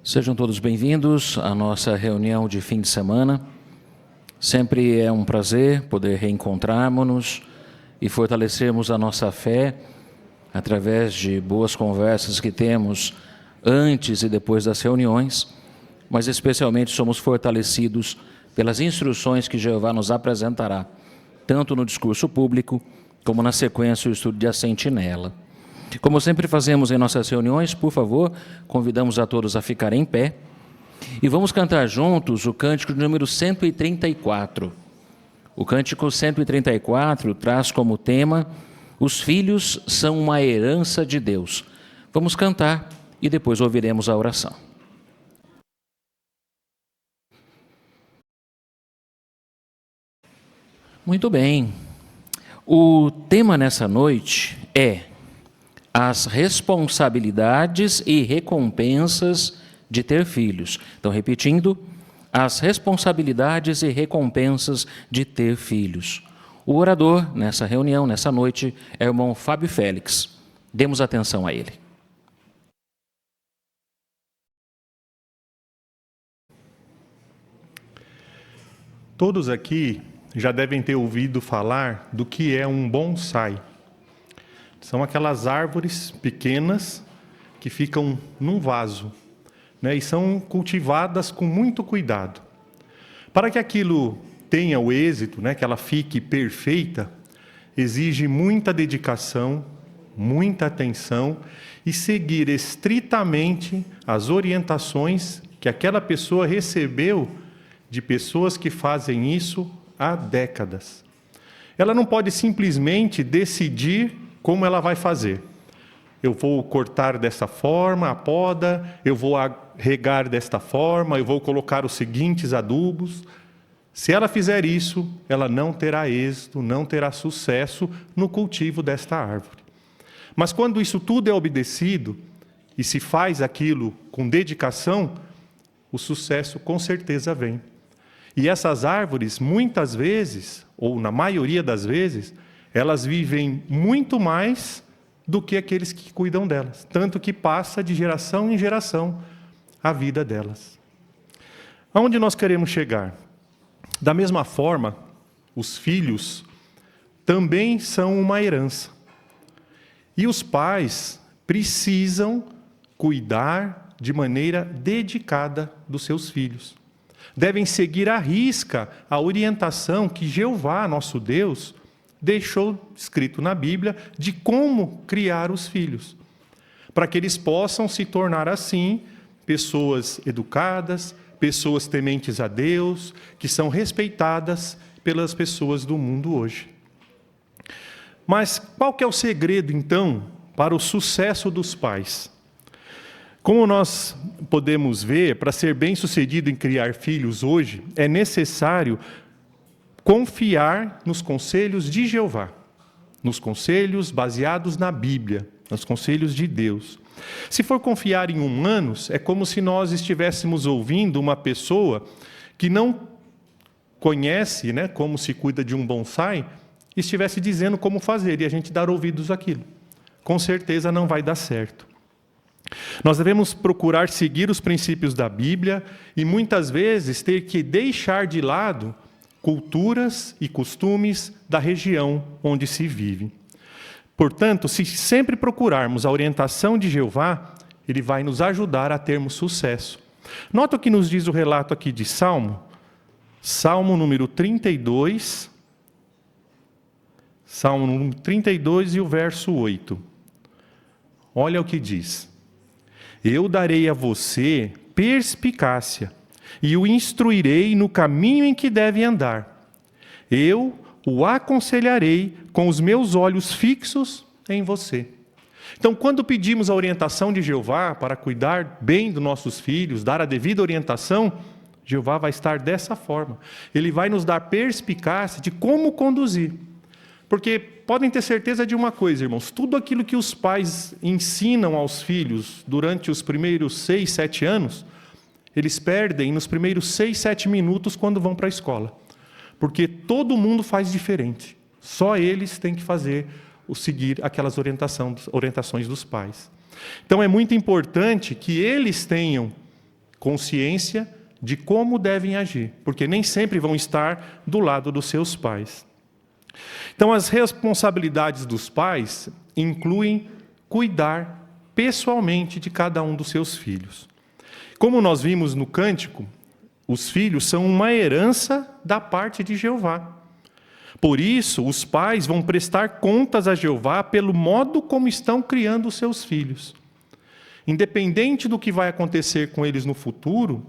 Sejam todos bem-vindos à nossa reunião de fim de semana. Sempre é um prazer poder reencontrarmos-nos e fortalecermos a nossa fé através de boas conversas que temos antes e depois das reuniões, mas especialmente somos fortalecidos pelas instruções que Jeová nos apresentará, tanto no discurso público como na sequência do estudo de A Sentinela. Como sempre fazemos em nossas reuniões, por favor, convidamos a todos a ficarem em pé e vamos cantar juntos o cântico de número 134. O cântico 134 traz como tema: os filhos são uma herança de Deus. Vamos cantar e depois ouviremos a oração. Muito bem. O tema nessa noite é as responsabilidades e recompensas de ter filhos. Então, repetindo, as responsabilidades e recompensas de ter filhos. O orador nessa reunião, nessa noite, é o irmão Fábio Félix. Demos atenção a ele. Todos aqui já devem ter ouvido falar do que é um bonsai. São aquelas árvores pequenas que ficam num vaso, né, e são cultivadas com muito cuidado. Para que aquilo tenha o êxito, né, que ela fique perfeita, exige muita dedicação, muita atenção e seguir estritamente as orientações que aquela pessoa recebeu de pessoas que fazem isso há décadas. Ela não pode simplesmente decidir como ela vai fazer. Eu vou cortar dessa forma a poda, eu vou regar desta forma, eu vou colocar os seguintes adubos. Se ela fizer isso, ela não terá êxito, não terá sucesso no cultivo desta árvore. Mas quando isso tudo é obedecido e se faz aquilo com dedicação, o sucesso com certeza vem. E essas árvores, muitas vezes, ou na maioria das vezes, elas vivem muito mais do que aqueles que cuidam delas, tanto que passa de geração em geração a vida delas. Aonde nós queremos chegar? Da mesma forma, os filhos também são uma herança. E os pais precisam cuidar de maneira dedicada dos seus filhos. Devem seguir à risca a orientação que Jeová, nosso Deus, deixou escrito na Bíblia de como criar os filhos, para que eles possam se tornar assim pessoas educadas, pessoas tementes a Deus, que são respeitadas pelas pessoas do mundo hoje. Mas qual que é o segredo, então, para o sucesso dos pais? Como nós podemos ver, para ser bem-sucedido em criar filhos hoje, é necessário confiar nos conselhos de Jeová, nos conselhos baseados na Bíblia, nos conselhos de Deus. Se for confiar em humanos, é como se nós estivéssemos ouvindo uma pessoa que não conhece, né, como se cuida de um bonsai, e estivesse dizendo como fazer, e a gente dar ouvidos àquilo. Com certeza não vai dar certo. Nós devemos procurar seguir os princípios da Bíblia e muitas vezes ter que deixar de lado culturas e costumes da região onde se vive. Portanto, se sempre procurarmos a orientação de Jeová, ele vai nos ajudar a termos sucesso. Nota o que nos diz o relato aqui de Salmo número 32, Salmo número 32 e o verso 8. Olha o que diz: eu darei a você perspicácia e o instruirei no caminho em que deve andar. Eu o aconselharei com os meus olhos fixos em você. Então, quando pedimos a orientação de Jeová para cuidar bem dos nossos filhos, dar a devida orientação, Jeová vai estar dessa forma. Ele vai nos dar perspicácia de como conduzir. Porque podem ter certeza de uma coisa, irmãos, tudo aquilo que os pais ensinam aos filhos durante os primeiros 6, 7 anos, eles perdem nos primeiros 6, 7 minutos quando vão para a escola. Porque todo mundo faz diferente. Só eles têm que seguir aquelas orientações dos pais. Então é muito importante que eles tenham consciência de como devem agir, porque nem sempre vão estar do lado dos seus pais. Então, as responsabilidades dos pais incluem cuidar pessoalmente de cada um dos seus filhos. Como nós vimos no cântico, os filhos são uma herança da parte de Jeová. Por isso, os pais vão prestar contas a Jeová pelo modo como estão criando os seus filhos. Independente do que vai acontecer com eles no futuro,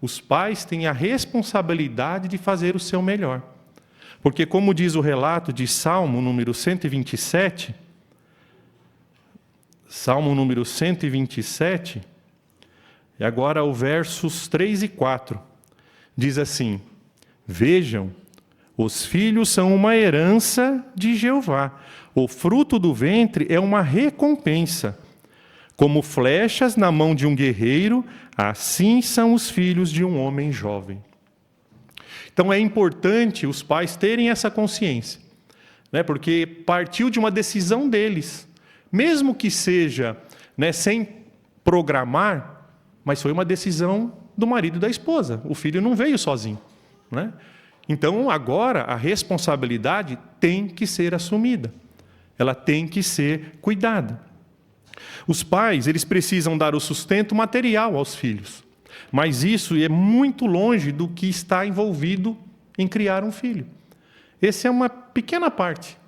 os pais têm a responsabilidade de fazer o seu melhor. Porque, como diz o relato de Salmo número 127, Salmo número 127, e agora o versos 3 e 4, diz assim: Vejam, os filhos são uma herança de Jeová, o fruto do ventre é uma recompensa. Como flechas na mão de um guerreiro, assim são os filhos de um homem jovem. Então é importante os pais terem essa consciência, né? Porque partiu de uma decisão deles, mesmo que seja, né, sem programar, mas foi uma decisão do marido e da esposa. O filho não veio sozinho, né? Então agora a responsabilidade tem que ser assumida, ela tem que ser cuidada. Os pais, eles precisam dar o sustento material aos filhos, mas isso é muito longe do que está envolvido em criar um filho. Essa é uma pequena parte,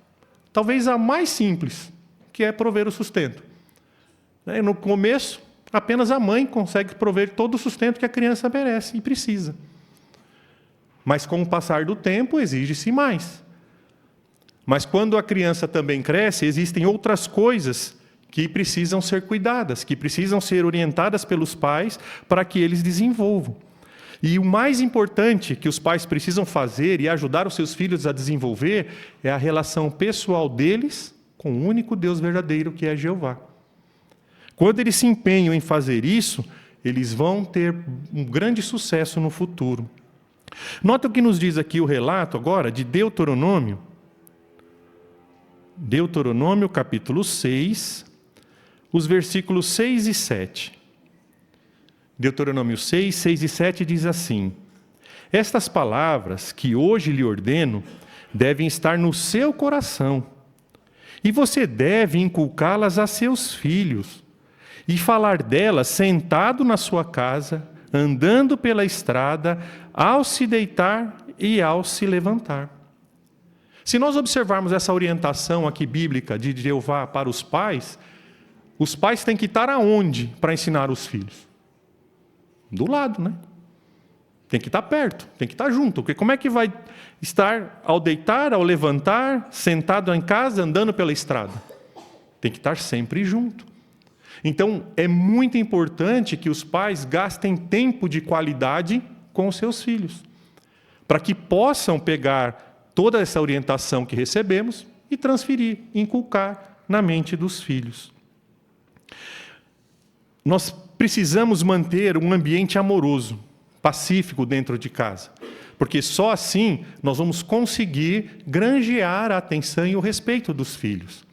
talvez a mais simples, que é prover o sustento. No começo, apenas a mãe consegue prover todo o sustento que a criança merece e precisa. Mas com o passar do tempo, exige-se mais. Mas quando a criança também cresce, existem outras coisas que precisam ser cuidadas, que precisam ser orientadas pelos pais para que eles desenvolvam. E o mais importante que os pais precisam fazer e ajudar os seus filhos a desenvolver é a relação pessoal deles com o único Deus verdadeiro, que é Jeová. Quando eles se empenham em fazer isso, eles vão ter um grande sucesso no futuro. Nota o que nos diz aqui o relato agora de Deuteronômio. Deuteronômio capítulo 6, os versículos 6 e 7. Deuteronômio 6, 6 e 7 diz assim: Estas palavras que hoje lhe ordeno devem estar no seu coração, e você deve inculcá-las a seus filhos, e falar delas sentado na sua casa, andando pela estrada, ao se deitar e ao se levantar. Se nós observarmos essa orientação aqui bíblica de Jeová para os pais têm que estar aonde para ensinar os filhos? Do lado, né? Tem que estar perto, tem que estar junto. Porque como é que vai estar ao deitar, ao levantar, sentado em casa, andando pela estrada? Tem que estar sempre junto. Então, é muito importante que os pais gastem tempo de qualidade com os seus filhos, para que possam pegar toda essa orientação que recebemos e transferir, inculcar na mente dos filhos. Nós precisamos manter um ambiente amoroso, pacífico dentro de casa, porque só assim nós vamos conseguir granjear a atenção e o respeito dos filhos.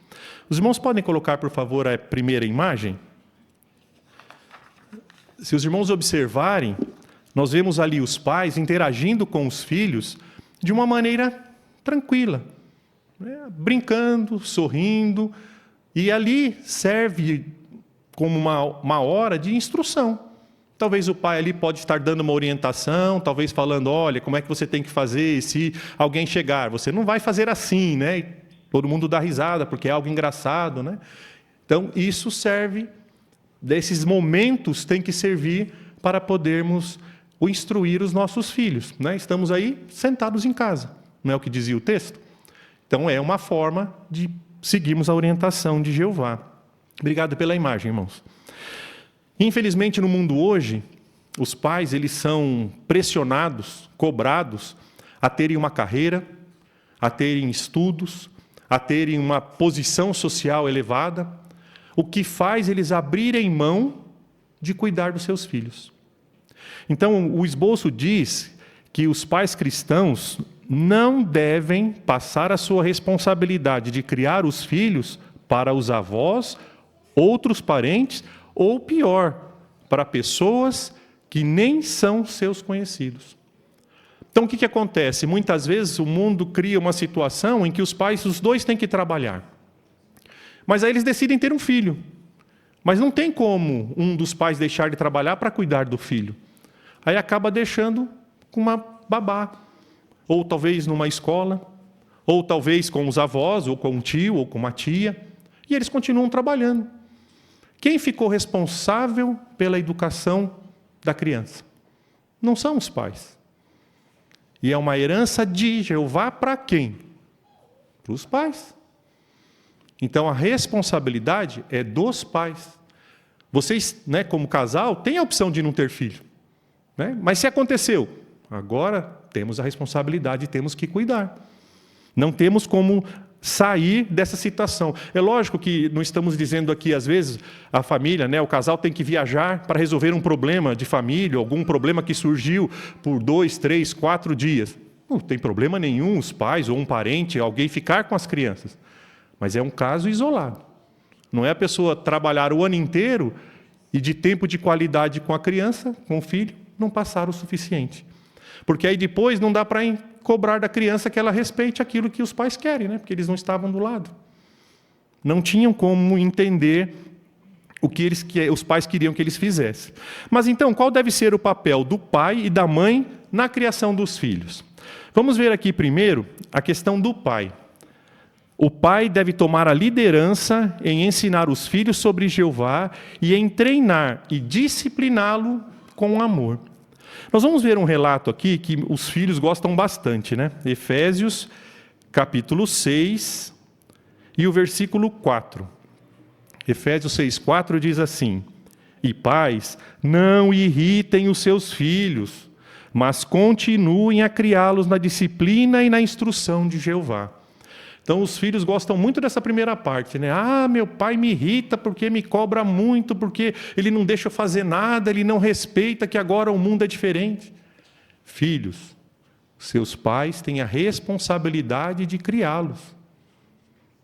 Os irmãos podem colocar, por favor, a primeira imagem? Se os irmãos observarem, nós vemos ali os pais interagindo com os filhos de uma maneira tranquila, né? Brincando, sorrindo, e ali serve como uma hora de instrução. Talvez o pai ali pode estar dando uma orientação, talvez falando, olha, como é que você tem que fazer se alguém chegar? Você não vai fazer assim, né? E todo mundo dá risada, porque é algo engraçado, né? Então, isso serve, desses momentos tem que servir para podermos instruir os nossos filhos, né? Estamos aí sentados em casa, não é o que dizia o texto? Então, é uma forma de seguirmos a orientação de Jeová. Obrigado pela imagem, irmãos. Infelizmente, no mundo hoje, os pais eles são pressionados, cobrados a terem uma carreira, a terem estudos, a terem uma posição social elevada, o que faz eles abrirem mão de cuidar dos seus filhos. Então, o esboço diz que os pais cristãos não devem passar a sua responsabilidade de criar os filhos para os avós, outros parentes, ou pior, para pessoas que nem são seus conhecidos. Então, o que acontece? Muitas vezes o mundo cria uma situação em que os dois têm que trabalhar. Mas aí eles decidem ter um filho. Mas não tem como um dos pais deixar de trabalhar para cuidar do filho. Aí acaba deixando com uma babá. Ou talvez numa escola, ou talvez com os avós, ou com um tio, ou com uma tia. E eles continuam trabalhando. Quem ficou responsável pela educação da criança? Não são os pais. E é uma herança de Jeová para quem? Para os pais. Então a responsabilidade é dos pais. Vocês, como casal, têm a opção de não ter filho. Mas se aconteceu, agora temos a responsabilidade e temos que cuidar. Não temos como sair dessa situação. É lógico que não estamos dizendo aqui, às vezes, a família, o casal tem que viajar para resolver um problema de família, algum problema que surgiu por 2, 3, 4 dias. Não tem problema nenhum os pais ou um parente, alguém ficar com as crianças. Mas é um caso isolado. Não é a pessoa trabalhar o ano inteiro e de tempo de qualidade com a criança, com o filho, não passar o suficiente. Porque aí depois não dá para cobrar da criança que ela respeite aquilo que os pais querem, porque eles não estavam do lado. Não tinham como entender o que os pais queriam que eles fizessem. Mas então, qual deve ser o papel do pai e da mãe na criação dos filhos? Vamos ver aqui primeiro a questão do pai. O pai deve tomar a liderança em ensinar os filhos sobre Jeová e em treinar e discipliná-lo com amor. Nós vamos ver um relato aqui que os filhos gostam bastante, Efésios, capítulo 6 e o versículo 4. Efésios 6, 4 diz assim: E pais, não irritem os seus filhos, mas continuem a criá-los na disciplina e na instrução de Jeová. Então, os filhos gostam muito dessa primeira parte, meu pai me irrita porque me cobra muito, porque ele não deixa eu fazer nada, ele não respeita que agora o mundo é diferente. Filhos, seus pais têm a responsabilidade de criá-los,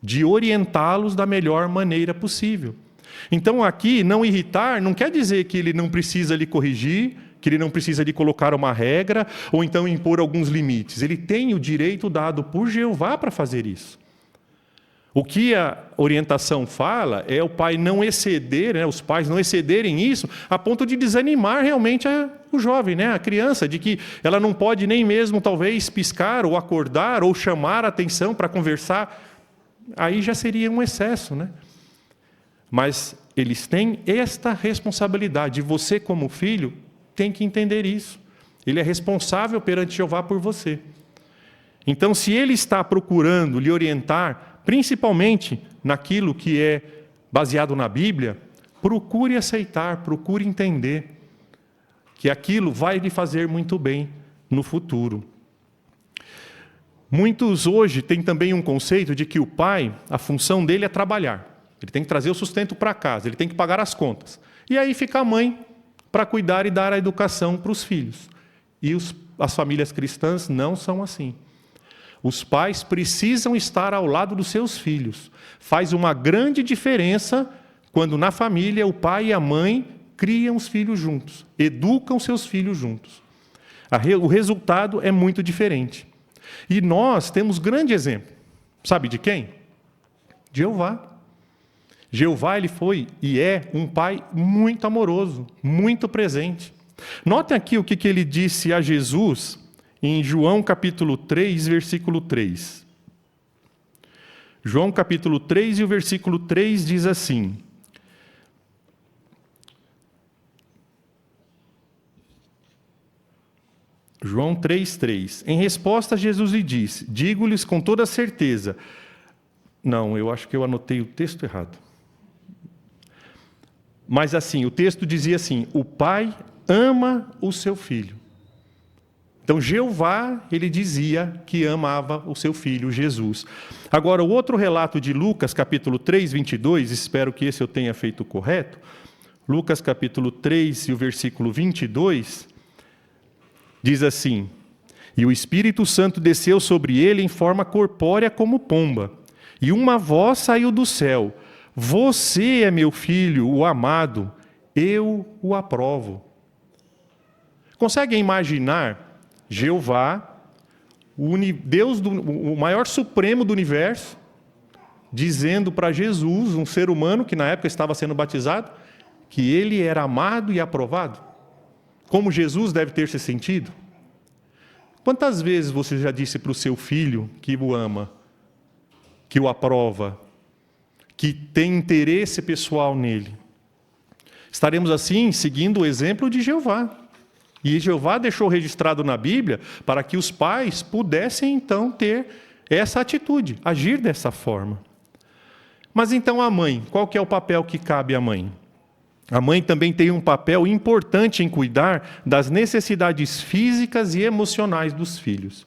de orientá-los da melhor maneira possível. Então, aqui, não irritar não quer dizer que ele não precisa lhe corrigir, que ele não precisa de colocar uma regra ou então impor alguns limites. Ele tem o direito dado por Jeová para fazer isso. O que a orientação fala é o pai não exceder, os pais não excederem isso a ponto de desanimar realmente o jovem, a criança, de que ela não pode nem mesmo talvez piscar ou acordar ou chamar a atenção para conversar. Aí já seria um excesso, Mas eles têm esta responsabilidade. E você, como filho, tem que entender isso. Ele é responsável perante Jeová por você. Então, se ele está procurando lhe orientar, principalmente naquilo que é baseado na Bíblia, procure aceitar, procure entender que aquilo vai lhe fazer muito bem no futuro. Muitos hoje têm também um conceito de que o pai, a função dele é trabalhar. Ele tem que trazer o sustento para casa, ele tem que pagar as contas. E aí fica a mãe para cuidar e dar a educação para os filhos. E as famílias cristãs não são assim. Os pais precisam estar ao lado dos seus filhos. Faz uma grande diferença quando na família o pai e a mãe criam os filhos juntos, educam seus filhos juntos. O resultado é muito diferente. E nós temos grande exemplo. Sabe de quem? De Jeová. Jeová, ele foi e é um pai muito amoroso, muito presente. Notem aqui o que ele disse a Jesus em João capítulo 3, versículo 3. João capítulo 3 e o versículo 3 diz assim: João 3:3. Em resposta, Jesus lhe disse: Digo-lhes com toda certeza. Não, eu acho que eu anotei o texto errado. Mas assim, o texto dizia assim: o pai ama o seu filho. Então, Jeová, ele dizia que amava o seu filho, Jesus. Agora, o outro relato de Lucas, capítulo 3, 22, espero que esse eu tenha feito correto. Lucas, capítulo 3, e o versículo 22, diz assim: E o Espírito Santo desceu sobre ele em forma corpórea como pomba, e uma voz saiu do céu: Você é meu filho, o amado, eu o aprovo. Conseguem imaginar Jeová, Deus, o maior supremo do universo, dizendo para Jesus, um ser humano que na época estava sendo batizado, que ele era amado e aprovado? Como Jesus deve ter se sentido? Quantas vezes você já disse para o seu filho que o ama, que o aprova, que tem interesse pessoal nele? Estaremos assim seguindo o exemplo de Jeová. E Jeová deixou registrado na Bíblia para que os pais pudessem então ter essa atitude, agir dessa forma. Mas então a mãe, qual que é o papel que cabe à mãe? A mãe também tem um papel importante em cuidar das necessidades físicas e emocionais dos filhos.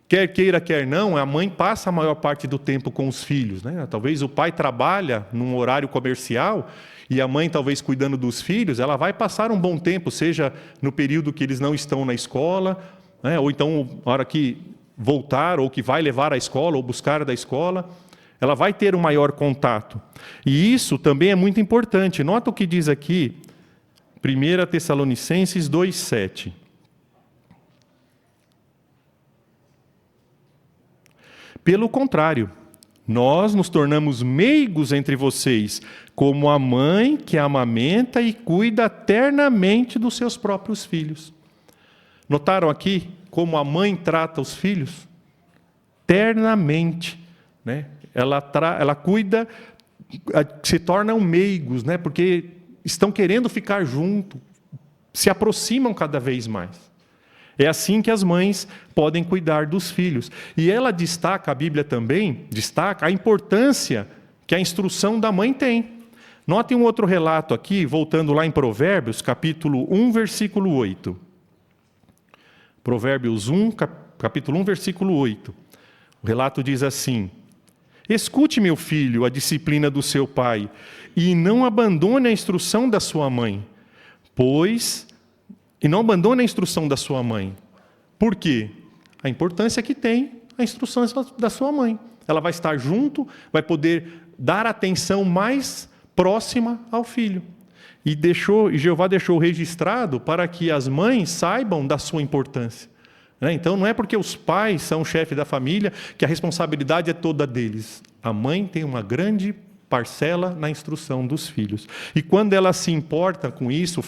Quer queira, quer não, a mãe passa a maior parte do tempo com os filhos, né? Talvez o pai trabalha num horário comercial e a mãe, talvez cuidando dos filhos, ela vai passar um bom tempo, seja no período que eles não estão na escola, né? Ou então na hora que voltar, ou que vai levar à escola, ou buscar da escola. Ela vai ter um maior contato. E isso também é muito importante. Nota o que diz aqui, 1 Tessalonicenses 2,7. Pelo contrário, nós nos tornamos meigos entre vocês, como a mãe que amamenta e cuida ternamente dos seus próprios filhos. Notaram aqui como a mãe trata os filhos? Ternamente, né? Ela cuida, se tornam meigos, né? Porque estão querendo ficar junto, se aproximam cada vez mais. É assim que as mães podem cuidar dos filhos. E ela destaca, a Bíblia também destaca a importância que a instrução da mãe tem. Notem um outro relato aqui, voltando lá em Provérbios, capítulo 1, versículo 8. Provérbios 1, capítulo 1, versículo 8. O relato diz assim: escute, meu filho, a disciplina do seu pai, e não abandone a instrução da sua mãe, e não abandone a instrução da sua mãe. Por quê? A importância que tem a instrução da sua mãe. Ela vai estar junto, vai poder dar atenção mais próxima ao filho. E Jeová deixou registrado para que as mães saibam da sua importância. Então, não é porque os pais são o chefe da família que a responsabilidade é toda deles. A mãe tem uma grande parcela na instrução dos filhos. E quando ela se importa com isso,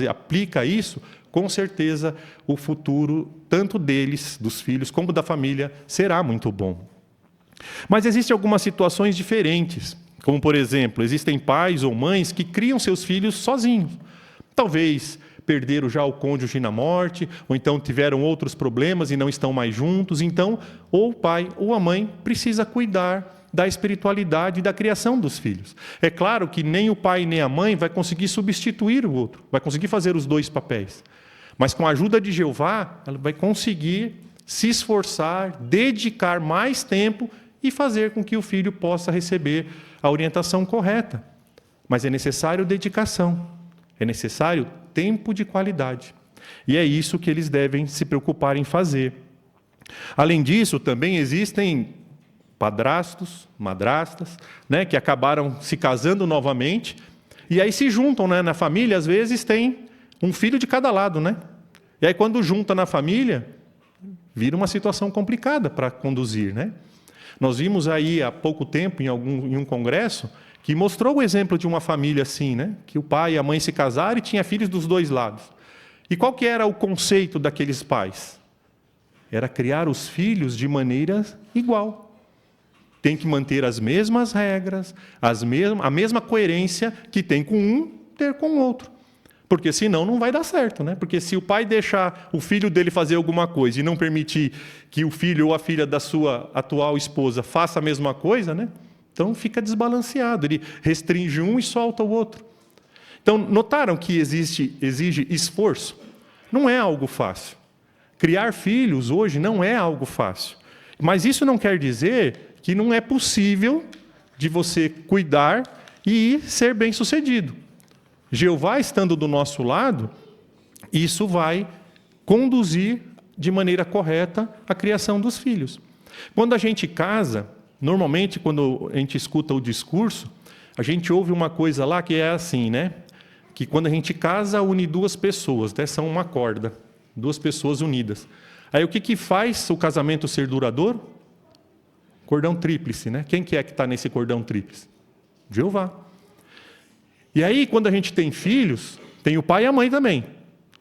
aplica isso, com certeza o futuro, tanto deles, dos filhos, como da família, será muito bom. Mas existem algumas situações diferentes. Como, por exemplo, existem pais ou mães que criam seus filhos sozinhos. Talvez perderam já o cônjuge na morte, ou então tiveram outros problemas e não estão mais juntos. Então, ou o pai ou a mãe precisa cuidar da espiritualidade e da criação dos filhos. É claro que nem o pai nem a mãe vai conseguir substituir o outro, vai conseguir fazer os dois papéis. Mas com a ajuda de Jeová, ela vai conseguir se esforçar, dedicar mais tempo e fazer com que o filho possa receber a orientação correta. Mas é necessário dedicação, é necessário tempo de qualidade. E é isso que eles devem se preocupar em fazer. Além disso, também existem padrastos, madrastas, né, que acabaram se casando novamente, e aí se juntam, né, na família, às vezes tem um filho de cada lado, né? E aí quando junta na família, vira uma situação complicada para conduzir, né? Nós vimos aí há pouco tempo, em um congresso, que mostrou o exemplo de uma família assim, né? Que o pai e a mãe se casaram e tinha filhos dos dois lados. E qual que era o conceito daqueles pais? Era criar os filhos de maneira igual. Tem que manter as mesmas regras, a mesma coerência que tem com um, ter com o outro. Porque senão não vai dar certo, né? Porque se o pai deixar o filho dele fazer alguma coisa e não permitir que o filho ou a filha da sua atual esposa faça a mesma coisa, né? Então fica desbalanceado, ele restringe um e solta o outro. Então, notaram que exige esforço? Não é algo fácil. Criar filhos hoje não é algo fácil. Mas isso não quer dizer que não é possível de você cuidar e ser bem-sucedido. Jeová estando do nosso lado, isso vai conduzir de maneira correta a criação dos filhos. Quando a gente casa, normalmente quando a gente escuta o discurso, a gente ouve uma coisa lá que é assim, né? que quando a gente casa, une duas pessoas, né? São uma corda, duas pessoas unidas. Aí o que faz o casamento ser duradouro? Cordão tríplice, né? Quem que é que está nesse cordão tríplice? Jeová. E aí, quando a gente tem filhos, tem o pai e a mãe também.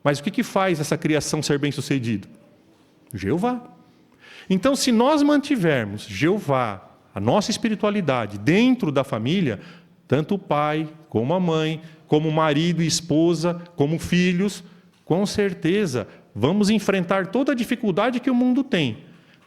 Mas o que faz essa criação ser bem-sucedida? Jeová. Então, se nós mantivermos Jeová, a nossa espiritualidade, dentro da família, tanto o pai, como a mãe, como marido e esposa, como filhos, com certeza vamos enfrentar toda a dificuldade que o mundo tem,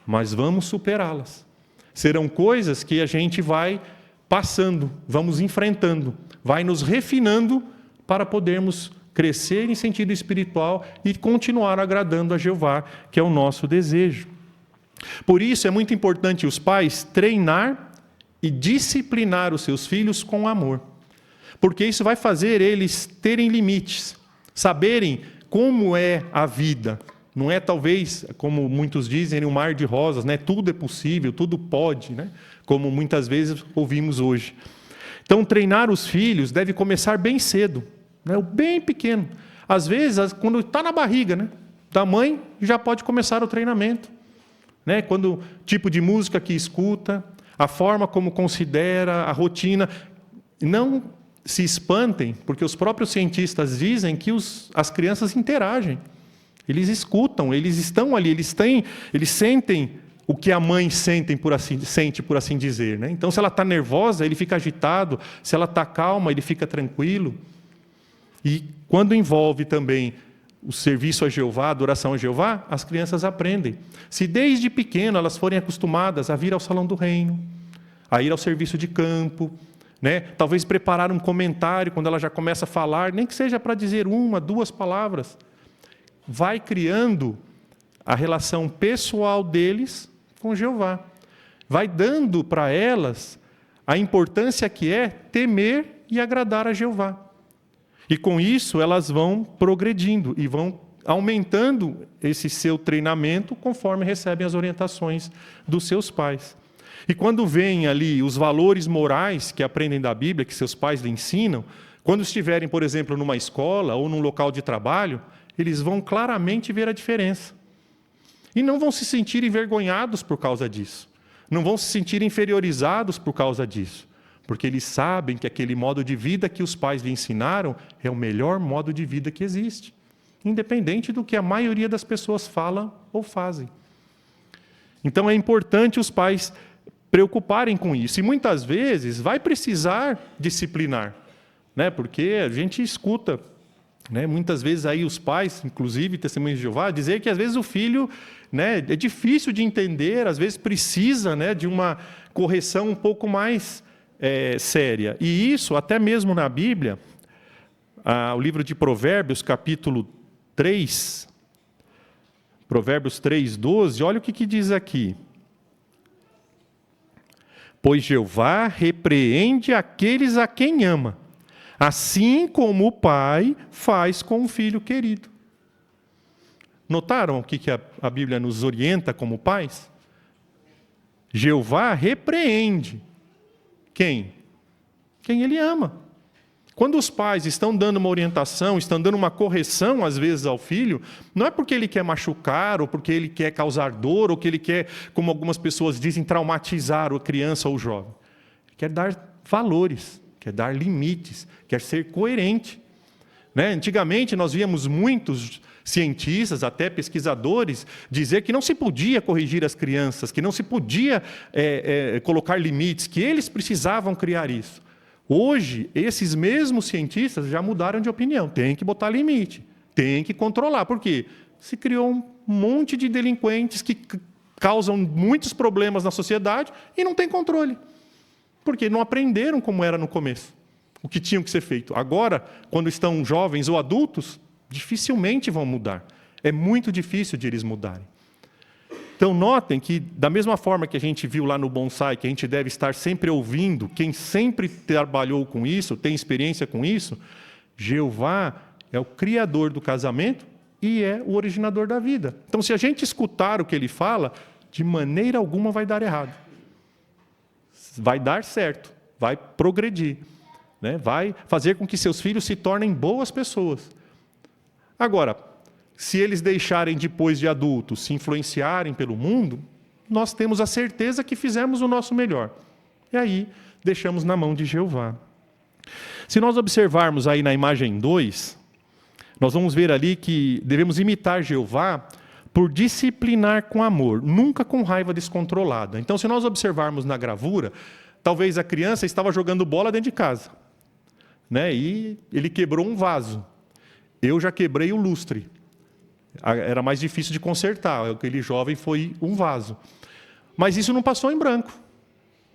mas vamos superá-las. Serão coisas que a gente vai passando, vamos enfrentando, vai nos refinando para podermos crescer em sentido espiritual e continuar agradando a Jeová, que é o nosso desejo. Por isso é muito importante os pais treinar e disciplinar os seus filhos com amor, porque isso vai fazer eles terem limites, saberem como é a vida. Não é talvez, como muitos dizem, um mar de rosas, né? Tudo é possível, tudo pode, né? Como muitas vezes ouvimos hoje. Então, treinar os filhos deve começar bem cedo, né? Bem pequeno. Às vezes, quando está na barriga, né, da mãe, já pode começar o treinamento, né? Quando o tipo de música que escuta, a forma como considera, a rotina. Não se espantem, porque os próprios cientistas dizem que as crianças interagem. Eles escutam, eles estão ali, eles sentem o que a mãe sente, por assim dizer, né? Então, se ela está nervosa, ele fica agitado. Se ela está calma, ele fica tranquilo. E quando envolve também o serviço a Jeová, a adoração a Jeová, as crianças aprendem. Se desde pequeno elas forem acostumadas a vir ao salão do reino, a ir ao serviço de campo, né? Talvez preparar um comentário quando ela já começa a falar, nem que seja para dizer 1, 2 palavras, vai criando a relação pessoal deles com Jeová. Vai dando para elas a importância que é temer e agradar a Jeová. E com isso elas vão progredindo e vão aumentando esse seu treinamento conforme recebem as orientações dos seus pais. E quando vêm ali os valores morais que aprendem da Bíblia, que seus pais lhe ensinam, quando estiverem, por exemplo, numa escola ou num local de trabalho, eles vão claramente ver a diferença. E não vão se sentir envergonhados por causa disso. Não vão se sentir inferiorizados por causa disso. Porque eles sabem que aquele modo de vida que os pais lhe ensinaram é o melhor modo de vida que existe. Independente do que a maioria das pessoas falam ou fazem. Então é importante os pais preocuparem com isso. E muitas vezes vai precisar disciplinar, né? Porque a gente escuta, né, muitas vezes aí os pais, inclusive testemunhas de Jeová, dizer que às vezes o filho, né, é difícil de entender, às vezes precisa, né, de uma correção um pouco mais séria. E isso, até mesmo na Bíblia, o livro de Provérbios, capítulo 3, Provérbios 3:12, olha o que diz aqui. Pois Jeová repreende aqueles a quem ama, assim como o pai faz com o filho querido. Notaram o que a Bíblia nos orienta como pais? Jeová repreende. Quem? Quem ele ama. Quando os pais estão dando uma orientação, estão dando uma correção, às vezes, ao filho, não é porque ele quer machucar, ou porque ele quer causar dor, ou que ele quer, como algumas pessoas dizem, traumatizar a criança ou o jovem. Ele quer dar valores, quer dar limites, quer ser coerente. Né? Antigamente, nós víamos muitos cientistas, até pesquisadores, dizer que não se podia corrigir as crianças, que não se podia colocar limites, que eles precisavam criar isso. Hoje, esses mesmos cientistas já mudaram de opinião. Tem que botar limite, tem que controlar. Por quê? Se criou um monte de delinquentes que causam muitos problemas na sociedade e não tem controle. Porque não aprenderam como era no começo, o que tinha que ser feito. Agora, quando estão jovens ou adultos, dificilmente vão mudar. É muito difícil de eles mudarem. Então, notem que, da mesma forma que a gente viu lá no bonsai, que a gente deve estar sempre ouvindo, quem sempre trabalhou com isso, tem experiência com isso, Jeová é o criador do casamento e é o originador da vida. Então, se a gente escutar o que ele fala, de maneira alguma vai dar errado. Vai dar certo, vai progredir. né? Vai fazer com que seus filhos se tornem boas pessoas. Agora, se eles deixarem depois de adultos se influenciarem pelo mundo, nós temos a certeza que fizemos o nosso melhor. E aí, deixamos na mão de Jeová. Se nós observarmos aí na imagem 2, nós vamos ver ali que devemos imitar Jeová por disciplinar com amor, nunca com raiva descontrolada. Então, se nós observarmos na gravura, talvez a criança estava jogando bola dentro de casa, né? E ele quebrou um vaso. Eu já quebrei o lustre. Era mais difícil de consertar. Aquele jovem foi um vaso. Mas isso não passou em branco.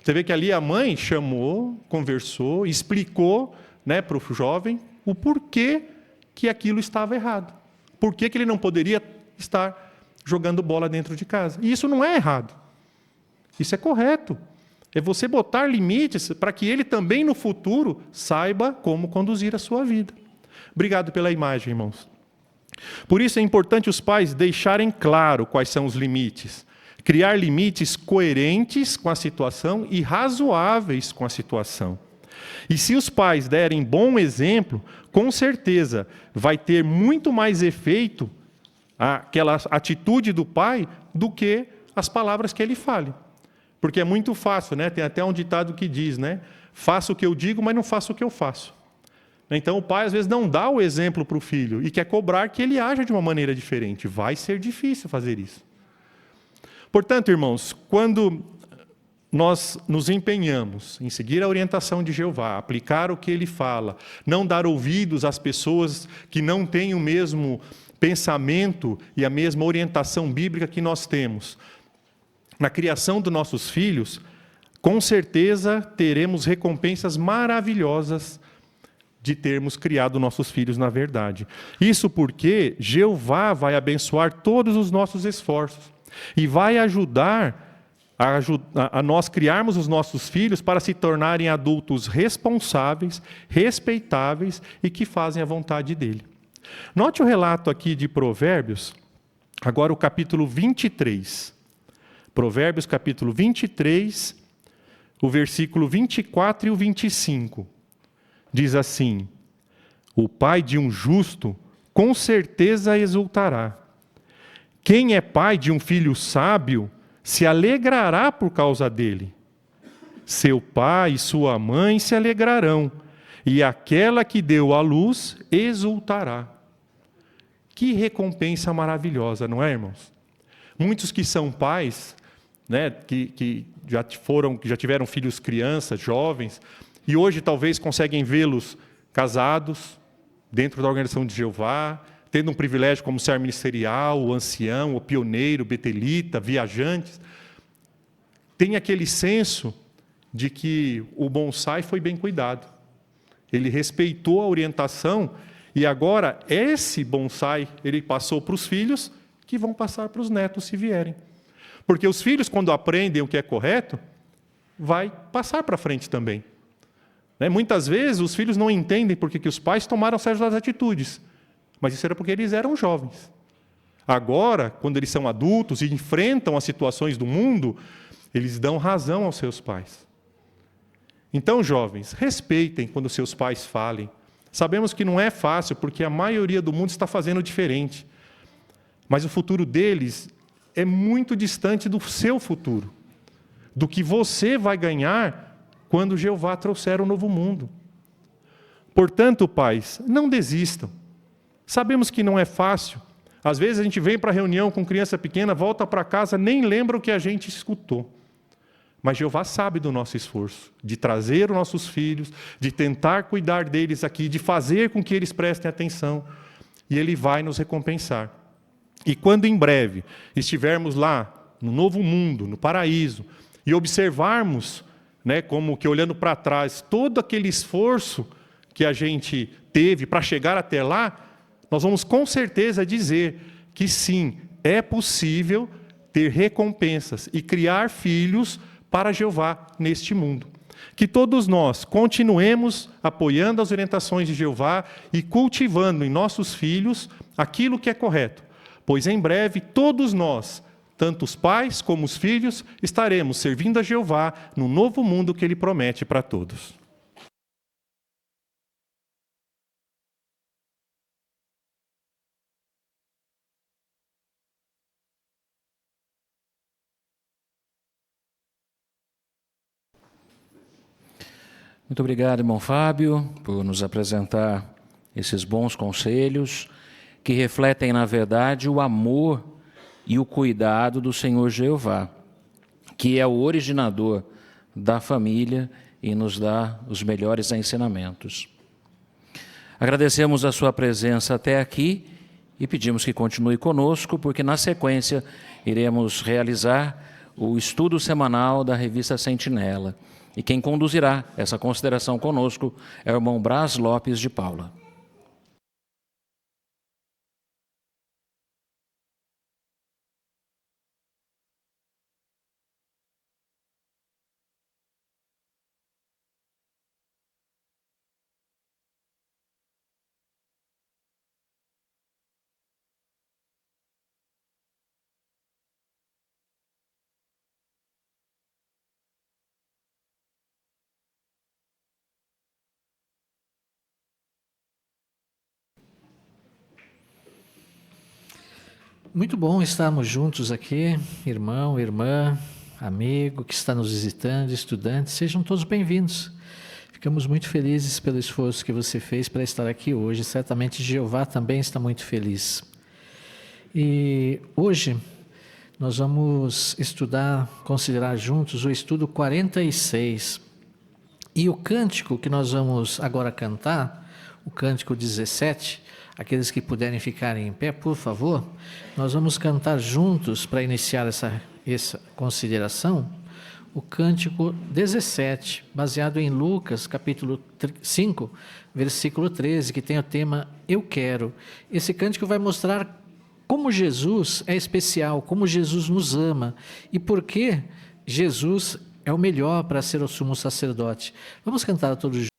Você vê que ali a mãe chamou, conversou, explicou, né, para o jovem o porquê que aquilo estava errado. Por que ele não poderia estar jogando bola dentro de casa. E isso não é errado. Isso é correto. É você botar limites para que ele também no futuro saiba como conduzir a sua vida. Obrigado pela imagem, irmãos. Por isso é importante os pais deixarem claro quais são os limites. Criar limites coerentes com a situação e razoáveis com a situação. E se os pais derem bom exemplo, com certeza vai ter muito mais efeito aquela atitude do pai do que as palavras que ele fale. Porque é muito fácil, né? Tem até um ditado que diz, né? Faço o que eu digo, mas não faço o que eu faço. Então o pai às vezes não dá o exemplo para o filho e quer cobrar que ele haja de uma maneira diferente. Vai ser difícil fazer isso. Portanto, irmãos, quando nós nos empenhamos em seguir a orientação de Jeová, aplicar o que ele fala, não dar ouvidos às pessoas que não têm o mesmo pensamento e a mesma orientação bíblica que nós temos, na criação dos nossos filhos, com certeza teremos recompensas maravilhosas de termos criado nossos filhos na verdade. Isso porque Jeová vai abençoar todos os nossos esforços e vai ajudar a nós criarmos os nossos filhos para se tornarem adultos responsáveis, respeitáveis e que fazem a vontade dele. Note o relato aqui de Provérbios, agora o capítulo 23. Provérbios, capítulo 23, o versículo 24 e o 25. Diz assim: o pai de um justo com certeza exultará. Quem é pai de um filho sábio se alegrará por causa dele. Seu pai e sua mãe se alegrarão, e aquela que deu à luz exultará. Que recompensa maravilhosa, não é, irmãos? Muitos que são pais, né, que já tiveram filhos crianças, jovens, e hoje talvez conseguem vê-los casados, dentro da organização de Jeová, tendo um privilégio como ser ministerial, o ancião, o pioneiro, o betelita, viajantes, tem aquele senso de que o bonsai foi bem cuidado. Ele respeitou a orientação e agora esse bonsai ele passou para os filhos que vão passar para os netos se vierem. Porque os filhos, quando aprendem o que é correto, vai passar para frente também. Muitas vezes os filhos não entendem porque que os pais tomaram certas atitudes. Mas isso era porque eles eram jovens. Agora, quando eles são adultos e enfrentam as situações do mundo, eles dão razão aos seus pais. Então, jovens, respeitem quando seus pais falem. Sabemos que não é fácil, porque a maioria do mundo está fazendo diferente. Mas o futuro deles é muito distante do seu futuro, do que você vai ganhar quando Jeová trouxer um novo mundo. Portanto, pais, não desistam. Sabemos que não é fácil. Às vezes a gente vem para a reunião com criança pequena, volta para casa, nem lembra o que a gente escutou. Mas Jeová sabe do nosso esforço, de trazer os nossos filhos, de tentar cuidar deles aqui, de fazer com que eles prestem atenção. E Ele vai nos recompensar. E quando em breve estivermos lá, no novo mundo, no paraíso, e observarmos, como que olhando para trás, todo aquele esforço que a gente teve para chegar até lá, nós vamos com certeza dizer que sim, é possível ter recompensas e criar filhos para Jeová neste mundo. Que todos nós continuemos apoiando as orientações de Jeová e cultivando em nossos filhos aquilo que é correto, pois em breve todos nós, tanto os pais como os filhos, estaremos servindo a Jeová no novo mundo que Ele promete para todos. Muito obrigado, irmão Fábio, por nos apresentar esses bons conselhos que refletem, na verdade, o amor e o cuidado do Senhor Jeová, que é o originador da família e nos dá os melhores ensinamentos. Agradecemos a sua presença até aqui e pedimos que continue conosco, porque na sequência iremos realizar o estudo semanal da revista Sentinela. E quem conduzirá essa consideração conosco é o irmão Brás Lopes de Paula. Muito bom estarmos juntos aqui, irmão, irmã, amigo que está nos visitando, estudantes, sejam todos bem-vindos. Ficamos muito felizes pelo esforço que você fez para estar aqui hoje, certamente Jeová também está muito feliz. E hoje nós vamos considerar juntos o estudo 46. E o cântico que nós vamos agora cantar, o cântico 17, aqueles que puderem ficar em pé, por favor, nós vamos cantar juntos para iniciar essa consideração, o cântico 17, baseado em Lucas, capítulo 5, versículo 13, que tem o tema Eu Quero. Esse cântico vai mostrar como Jesus é especial, como Jesus nos ama e por que Jesus é o melhor para ser o sumo sacerdote. Vamos cantar todos juntos.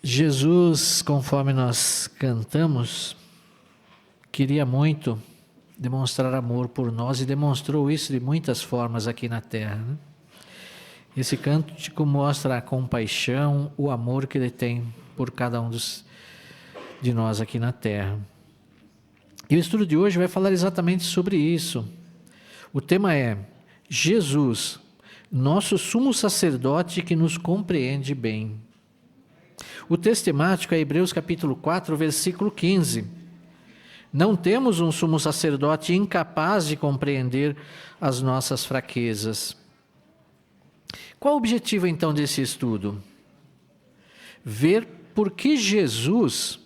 Jesus, conforme nós cantamos, queria muito demonstrar amor por nós e demonstrou isso de muitas formas aqui na terra, né? Esse cântico mostra a compaixão, o amor que ele tem por cada um de nós aqui na terra. E o estudo de hoje vai falar exatamente sobre isso. O tema é Jesus, nosso sumo sacerdote que nos compreende bem. O texto temático é Hebreus capítulo 4, versículo 15. Não temos um sumo sacerdote incapaz de compreender as nossas fraquezas. Qual o objetivo então desse estudo? Ver por que Jesus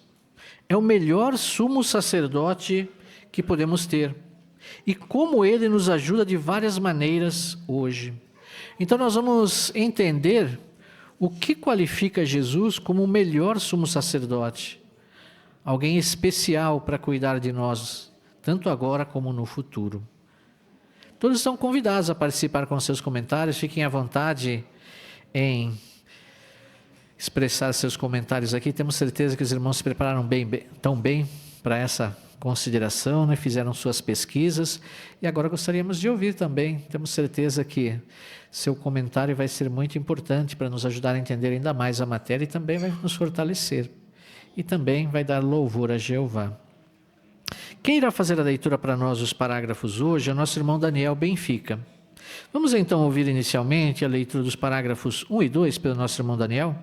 é o melhor sumo sacerdote que podemos ter e como ele nos ajuda de várias maneiras hoje. Então nós vamos entender o que qualifica Jesus como o melhor sumo sacerdote? Alguém especial para cuidar de nós, tanto agora como no futuro. Todos estão convidados a participar com seus comentários, fiquem à vontade em expressar seus comentários aqui. Temos certeza que os irmãos se prepararam tão bem para essa consideração, né? Fizeram suas pesquisas e agora gostaríamos de ouvir também. Temos certeza que seu comentário vai ser muito importante para nos ajudar a entender ainda mais a matéria e também vai nos fortalecer e também vai dar louvor a Jeová. Quem irá fazer a leitura para nós dos parágrafos hoje é o nosso irmão Daniel Benfica. Vamos então ouvir inicialmente a leitura dos parágrafos 1 e 2 pelo nosso irmão Daniel.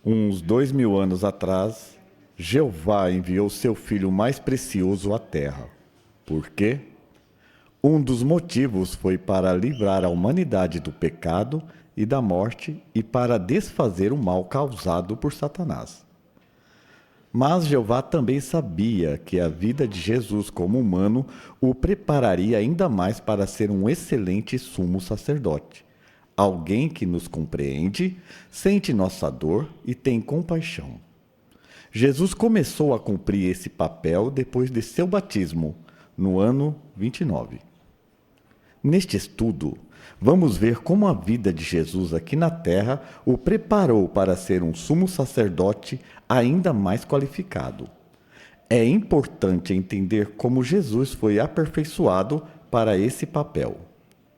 Uns 2000 anos atrás, Jeová enviou seu Filho mais precioso à terra. Por quê? Um dos motivos foi para livrar a humanidade do pecado e da morte e para desfazer o mal causado por Satanás. Mas Jeová também sabia que a vida de Jesus como humano o prepararia ainda mais para ser um excelente sumo sacerdote. Alguém que nos compreende, sente nossa dor e tem compaixão. Jesus começou a cumprir esse papel depois de seu batismo, no ano 29. Neste estudo, vamos ver como a vida de Jesus aqui na terra o preparou para ser um sumo sacerdote ainda mais qualificado. É importante entender como Jesus foi aperfeiçoado para esse papel.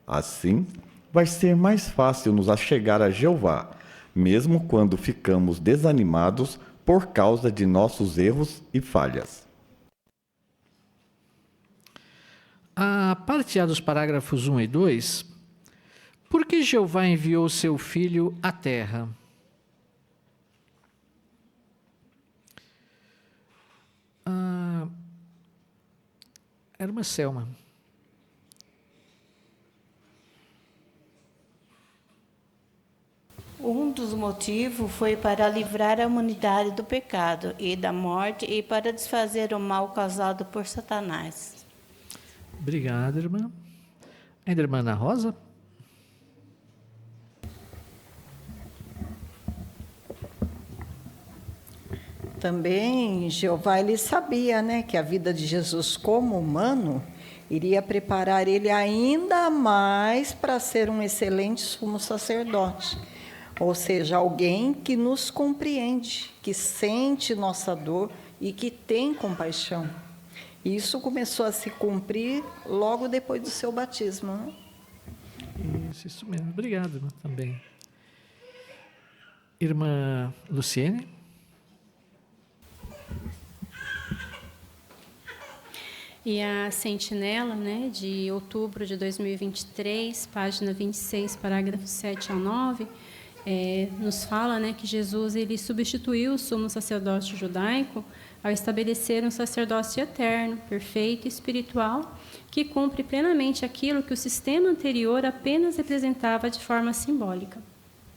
Assim, vai ser mais fácil nos achegar a Jeová, mesmo quando ficamos desanimados por causa de nossos erros e falhas. A parte A dos parágrafos 1 e 2, por que Jeová enviou seu filho à terra? Era uma Selma. Um dos motivos foi para livrar a humanidade do pecado e da morte e para desfazer o mal causado por Satanás. Obrigado, irmã. Ainda irmã Ana Rosa? Também Jeová ele sabia, né, que a vida de Jesus como humano iria preparar ele ainda mais para ser um excelente sumo sacerdote. Ou seja, alguém que nos compreende, que sente nossa dor e que tem compaixão. Isso começou a se cumprir logo depois do seu batismo, né? Isso mesmo. Obrigado, irmã, também. Irmã Luciene? E a Sentinela, né, de outubro de 2023, página 26, parágrafos 7 ao 9, nos fala, né, que Jesus ele substituiu o sumo sacerdócio judaico ao estabelecer um sacerdócio eterno, perfeito e espiritual, que cumpre plenamente aquilo que o sistema anterior apenas representava de forma simbólica.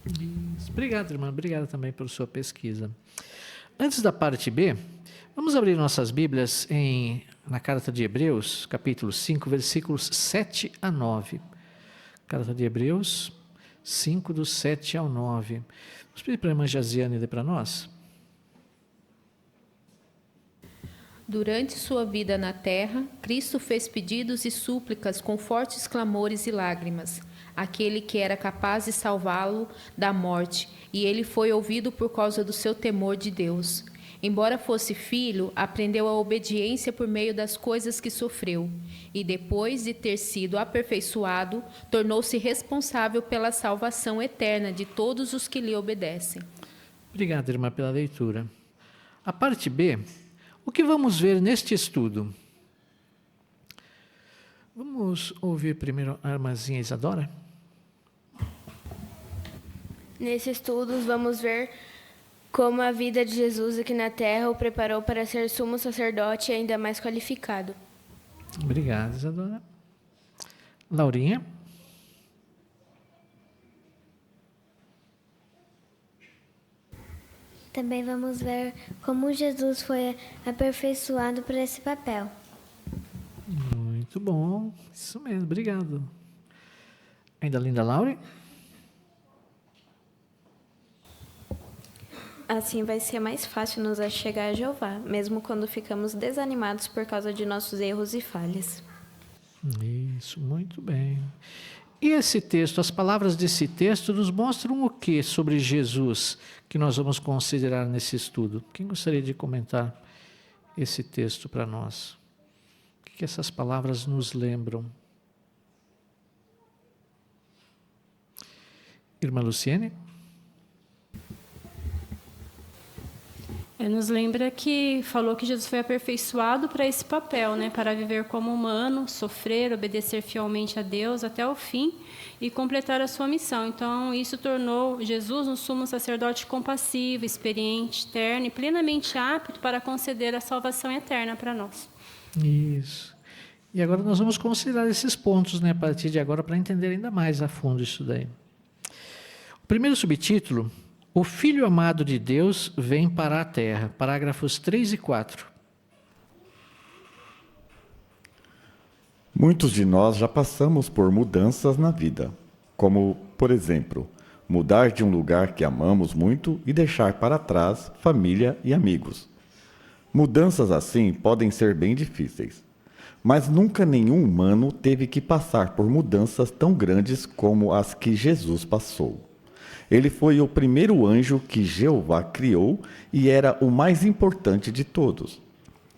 Isso. Obrigado, irmã. Obrigado também pela sua pesquisa. Antes da parte B, vamos abrir nossas Bíblias na Carta de Hebreus, capítulo 5, versículos 7 a 9. Carta de Hebreus 5, do 7 ao 9. Vamos pedir para a irmã Jaziane ler para nós? Durante sua vida na terra, Cristo fez pedidos e súplicas com fortes clamores e lágrimas, àquele que era capaz de salvá-lo da morte, e ele foi ouvido por causa do seu temor de Deus. Embora fosse filho, aprendeu a obediência por meio das coisas que sofreu, e depois de ter sido aperfeiçoado, tornou-se responsável pela salvação eterna de todos os que lhe obedecem. Obrigado, irmã, pela leitura. A parte B, o que vamos ver neste estudo? Vamos ouvir primeiro a irmãzinha Isadora? Nesse estudo, vamos ver como a vida de Jesus aqui na Terra o preparou para ser sumo sacerdote ainda mais qualificado. Obrigado, Isadora. Laurinha? Também vamos ver como Jesus foi aperfeiçoado para esse papel. Muito bom, isso mesmo, obrigado. Ainda linda Laura? Assim vai ser mais fácil nos achegar a Jeová, mesmo quando ficamos desanimados por causa de nossos erros e falhas. Isso, muito bem. E esse texto, as palavras desse texto nos mostram o que sobre Jesus que nós vamos considerar nesse estudo? Quem gostaria de comentar esse texto para nós? O que essas palavras nos lembram? Irmã Luciene? Nos lembra que falou que Jesus foi aperfeiçoado para esse papel, né? Para viver como humano, sofrer, obedecer fielmente a Deus até o fim e completar a sua missão. Então, isso tornou Jesus um sumo sacerdote compassivo, experiente, terno e plenamente apto para conceder a salvação eterna para nós. Isso. E agora nós vamos considerar esses pontos, né, a partir de agora, para entender ainda mais a fundo isso daí. O primeiro subtítulo: O Filho amado de Deus vem para a terra. Parágrafos 3 e 4. Muitos de nós já passamos por mudanças na vida, como, por exemplo, mudar de um lugar que amamos muito e deixar para trás família e amigos. Mudanças assim podem ser bem difíceis, mas nunca nenhum humano teve que passar por mudanças tão grandes como as que Jesus passou. Ele foi o primeiro anjo que Jeová criou e era o mais importante de todos.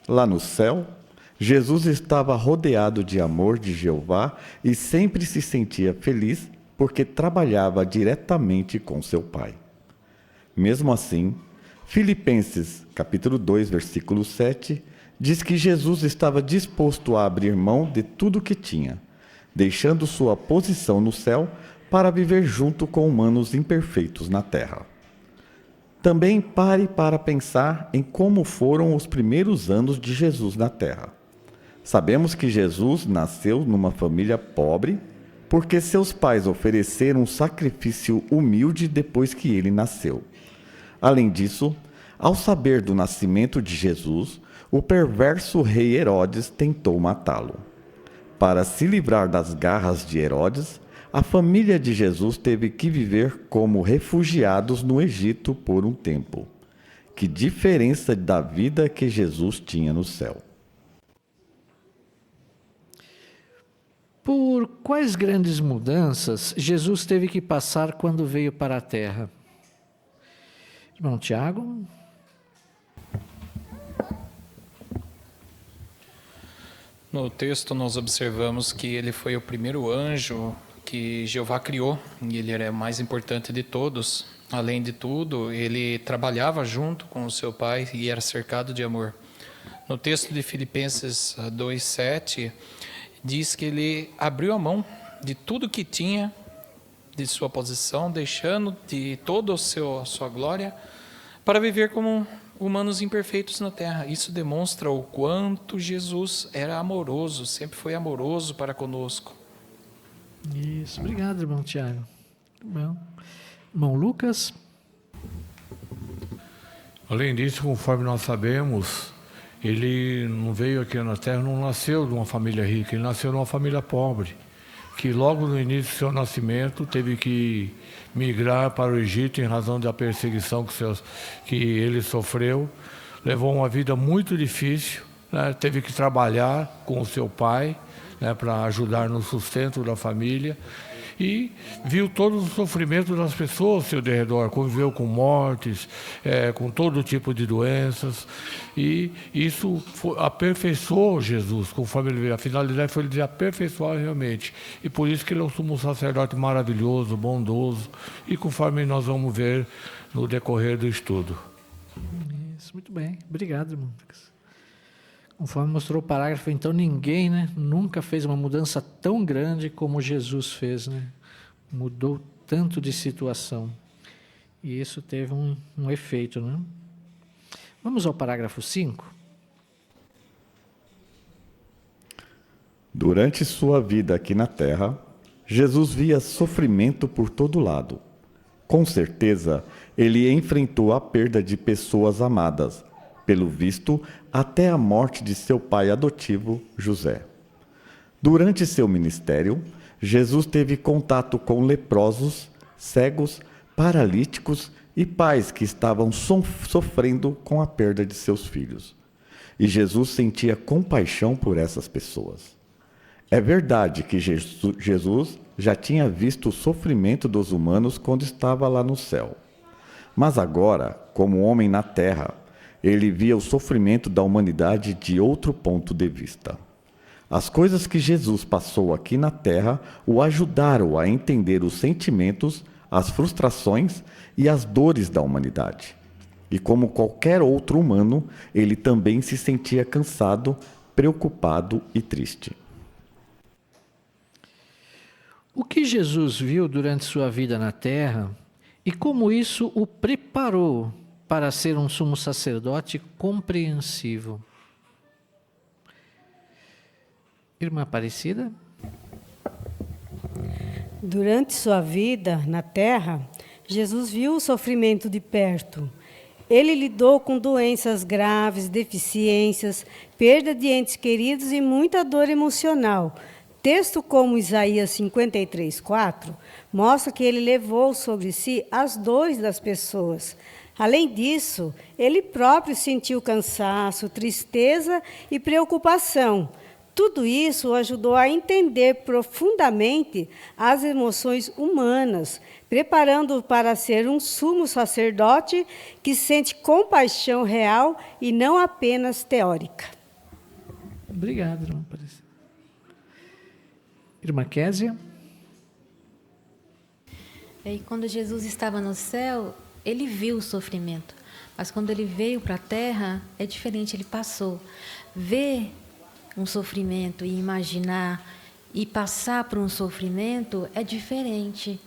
Lá no céu, Jesus estava rodeado de amor de Jeová e sempre se sentia feliz porque trabalhava diretamente com seu Pai. Mesmo assim, Filipenses, capítulo 2, versículo 7, diz que Jesus estava disposto a abrir mão de tudo o que tinha, deixando sua posição no céu para viver junto com humanos imperfeitos na terra. Também pare para pensar em como foram os primeiros anos de Jesus na terra. Sabemos que Jesus nasceu numa família pobre, porque seus pais ofereceram um sacrifício humilde depois que ele nasceu. Além disso, ao saber do nascimento de Jesus, o perverso rei Herodes tentou matá-lo. Para se livrar das garras de Herodes, a família de Jesus teve que viver como refugiados no Egito por um tempo. Que diferença da vida que Jesus tinha no céu! Por quais grandes mudanças Jesus teve que passar quando veio para a Terra? Irmão Tiago? No texto nós observamos que ele foi o primeiro anjo que Jeová criou, e ele era o mais importante de todos. Além de tudo, ele trabalhava junto com o seu pai e era cercado de amor. No texto de Filipenses 2:7, diz que ele abriu a mão de tudo que tinha, de sua posição, deixando de toda a sua glória, para viver como humanos imperfeitos na terra. Isso demonstra o quanto Jesus era amoroso, sempre foi amoroso para conosco. Isso, obrigado, irmão Tiago. Bom. Irmão Lucas? Além disso, conforme nós sabemos, ele não veio aqui na Terra, não nasceu de uma família rica, ele nasceu de uma família pobre, que logo no início do seu nascimento teve que migrar para o Egito em razão da perseguição que ele sofreu. Levou uma vida muito difícil, né? Teve que trabalhar com o seu pai, né, para ajudar no sustento da família, e viu todo o sofrimento das pessoas ao seu derredor, conviveu com mortes, com todo tipo de doenças, e isso aperfeiçoou Jesus, conforme ele veio. A finalidade foi ele de aperfeiçoar realmente, e por isso que ele é um sumo sacerdote maravilhoso, bondoso, e conforme nós vamos ver no decorrer do estudo. Isso, muito bem. Obrigado, irmão Lucas. Conforme mostrou o parágrafo, então ninguém, né, nunca fez uma mudança tão grande como Jesus fez, né? Mudou tanto de situação. E isso teve um efeito, né? Vamos ao parágrafo 5. Durante sua vida aqui na Terra, Jesus via sofrimento por todo lado. Com certeza, ele enfrentou a perda de pessoas amadas, pelo visto, até a morte de seu pai adotivo, José. Durante seu ministério, Jesus teve contato com leprosos, cegos, paralíticos e pais que estavam sofrendo com a perda de seus filhos. E Jesus sentia compaixão por essas pessoas. É verdade que Jesus já tinha visto o sofrimento dos humanos quando estava lá no céu. Mas agora, como homem na terra, ele via o sofrimento da humanidade de outro ponto de vista. As coisas que Jesus passou aqui na terra o ajudaram a entender os sentimentos, as frustrações e as dores da humanidade. E como qualquer outro humano, ele também se sentia cansado, preocupado e triste. O que Jesus viu durante sua vida na terra e como isso o preparou para ser um sumo sacerdote compreensivo? Irmã Aparecida? Durante sua vida na terra, Jesus viu o sofrimento de perto. Ele lidou com doenças graves, deficiências, perda de entes queridos e muita dor emocional. Texto como Isaías 53:4 mostra que ele levou sobre si as dores das pessoas. Além disso, ele próprio sentiu cansaço, tristeza e preocupação. Tudo isso o ajudou a entender profundamente as emoções humanas, preparando-o para ser um sumo sacerdote que sente compaixão real e não apenas teórica. Obrigado, irmã Aparecida. Irmã Késia? E quando Jesus estava no céu, ele viu o sofrimento. Mas quando ele veio para a Terra, é diferente, ele passou. Ver um sofrimento e imaginar e passar por um sofrimento é diferente.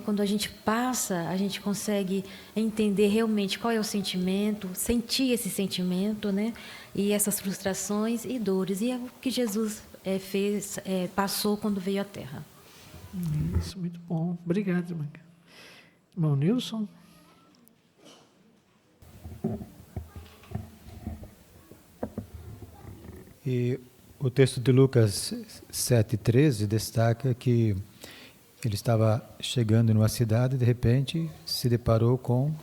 Quando a gente passa, a gente consegue entender realmente qual é o sentimento, sentir esse sentimento, né? E essas frustrações e dores. E é o que Jesus passou quando veio à Terra. Isso, muito bom. Obrigado, irmã. Irmão Nilson. E o texto de Lucas 7,13 destaca que ele estava chegando numa cidade e, de repente, se deparou com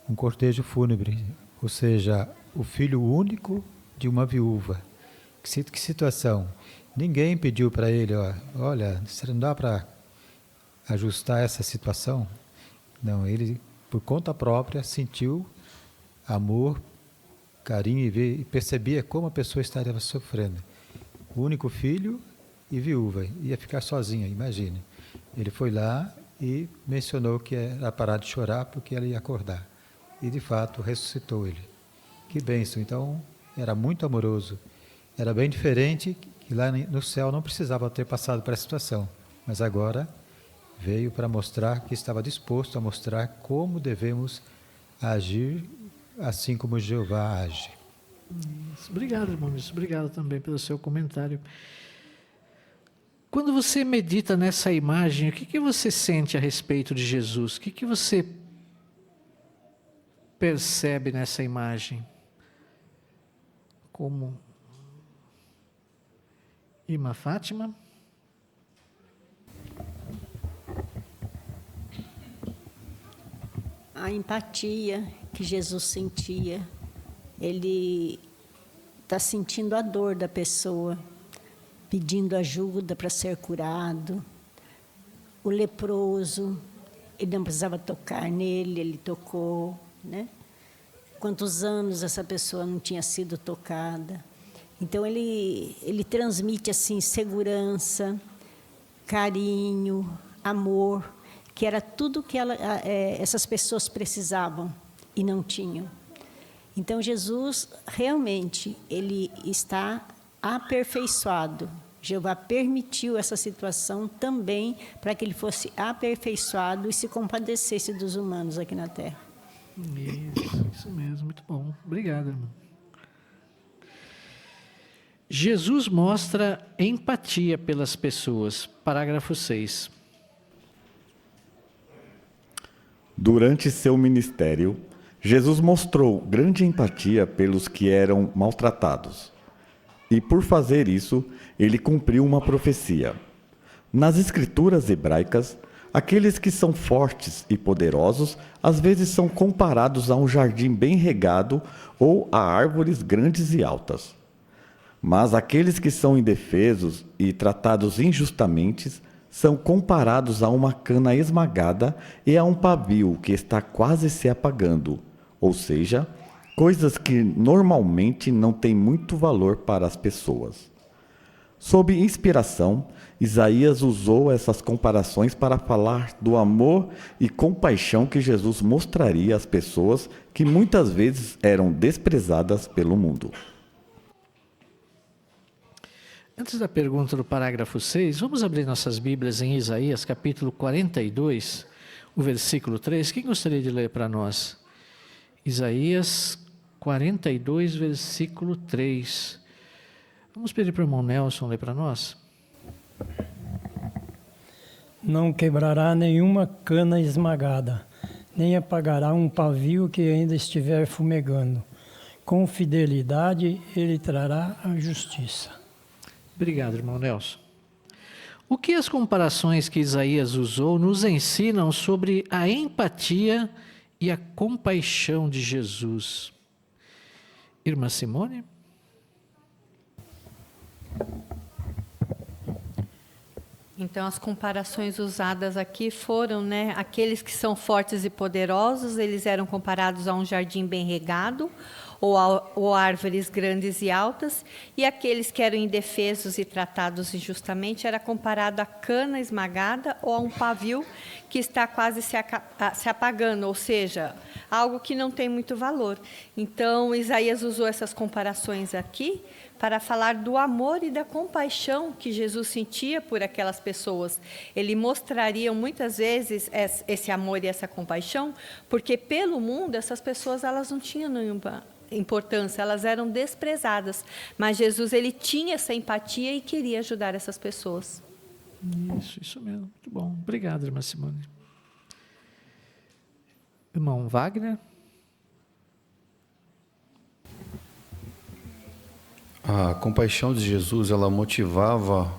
um cortejo fúnebre, ou seja, o filho único de uma viúva. Que situação! Ninguém pediu para ele, olha, não dá para ajustar essa situação? Não, ele, por conta própria, sentiu amor, carinho e percebia como a pessoa estaria sofrendo. O único filho e viúva, ia ficar sozinha, imagine. Ele foi lá e mencionou que era parar de chorar porque ela ia acordar. E, de fato, ressuscitou ele. Que bênção! Então, era muito amoroso. Era bem diferente, que lá no céu não precisava ter passado por essa situação. Mas agora veio para mostrar que estava disposto a mostrar como devemos agir, assim como Jeová age. Isso. Obrigado, irmão. Obrigado também pelo seu comentário. Quando você medita nessa imagem, o que você sente a respeito de Jesus? O que você percebe nessa imagem? Como irmã Fátima? A empatia que Jesus sentia. Ele está sentindo a dor da pessoa, pedindo ajuda para ser curado. O leproso, ele não precisava tocar nele, ele tocou, né? Quantos anos essa pessoa não tinha sido tocada? Então, ele transmite, assim, segurança, carinho, amor, que era tudo que essas pessoas precisavam e não tinham. Então, Jesus, realmente, ele está aperfeiçoado. Jeová permitiu essa situação também para que ele fosse aperfeiçoado e se compadecesse dos humanos aqui na Terra. Isso mesmo, muito bom. Obrigado, irmão. Jesus mostra empatia pelas pessoas. Parágrafo 6. Durante seu ministério, Jesus mostrou grande empatia pelos que eram maltratados. E por fazer isso, ele cumpriu uma profecia. Nas escrituras hebraicas, aqueles que são fortes e poderosos, às vezes são comparados a um jardim bem regado ou a árvores grandes e altas. Mas aqueles que são indefesos e tratados injustamente são comparados a uma cana esmagada e a um pavio que está quase se apagando, ou seja, coisas que normalmente não têm muito valor para as pessoas. Sob inspiração, Isaías usou essas comparações para falar do amor e compaixão que Jesus mostraria às pessoas que muitas vezes eram desprezadas pelo mundo. Antes da pergunta do parágrafo 6, vamos abrir nossas Bíblias em Isaías, capítulo 42, o versículo 3. Quem gostaria de ler para nós? Isaías 42, versículo 3. Vamos pedir para o irmão Nelson ler para nós. Não quebrará nenhuma cana esmagada, nem apagará um pavio que ainda estiver fumegando. Com fidelidade ele trará a justiça. Obrigado, irmão Nelson. O que as comparações que Isaías usou nos ensinam sobre a empatia e a compaixão de Jesus? Irmã Simone? Então, as comparações usadas aqui foram, né, aqueles que são fortes e poderosos, eles eram comparados a um jardim bem regado, ou árvores grandes e altas, e aqueles que eram indefesos e tratados injustamente era comparado a cana esmagada ou a um pavio que está quase se apagando, ou seja, algo que não tem muito valor. Então, Isaías usou essas comparações aqui para falar do amor e da compaixão que Jesus sentia por aquelas pessoas. Ele mostraria muitas vezes esse amor e essa compaixão, porque pelo mundo essas pessoas elas não tinham nenhuma importância, elas eram desprezadas. Mas Jesus, ele tinha essa empatia e queria ajudar essas pessoas. Isso mesmo. Muito bom. Obrigado, irmã Simone. Irmão Wagner. A compaixão de Jesus, ela motivava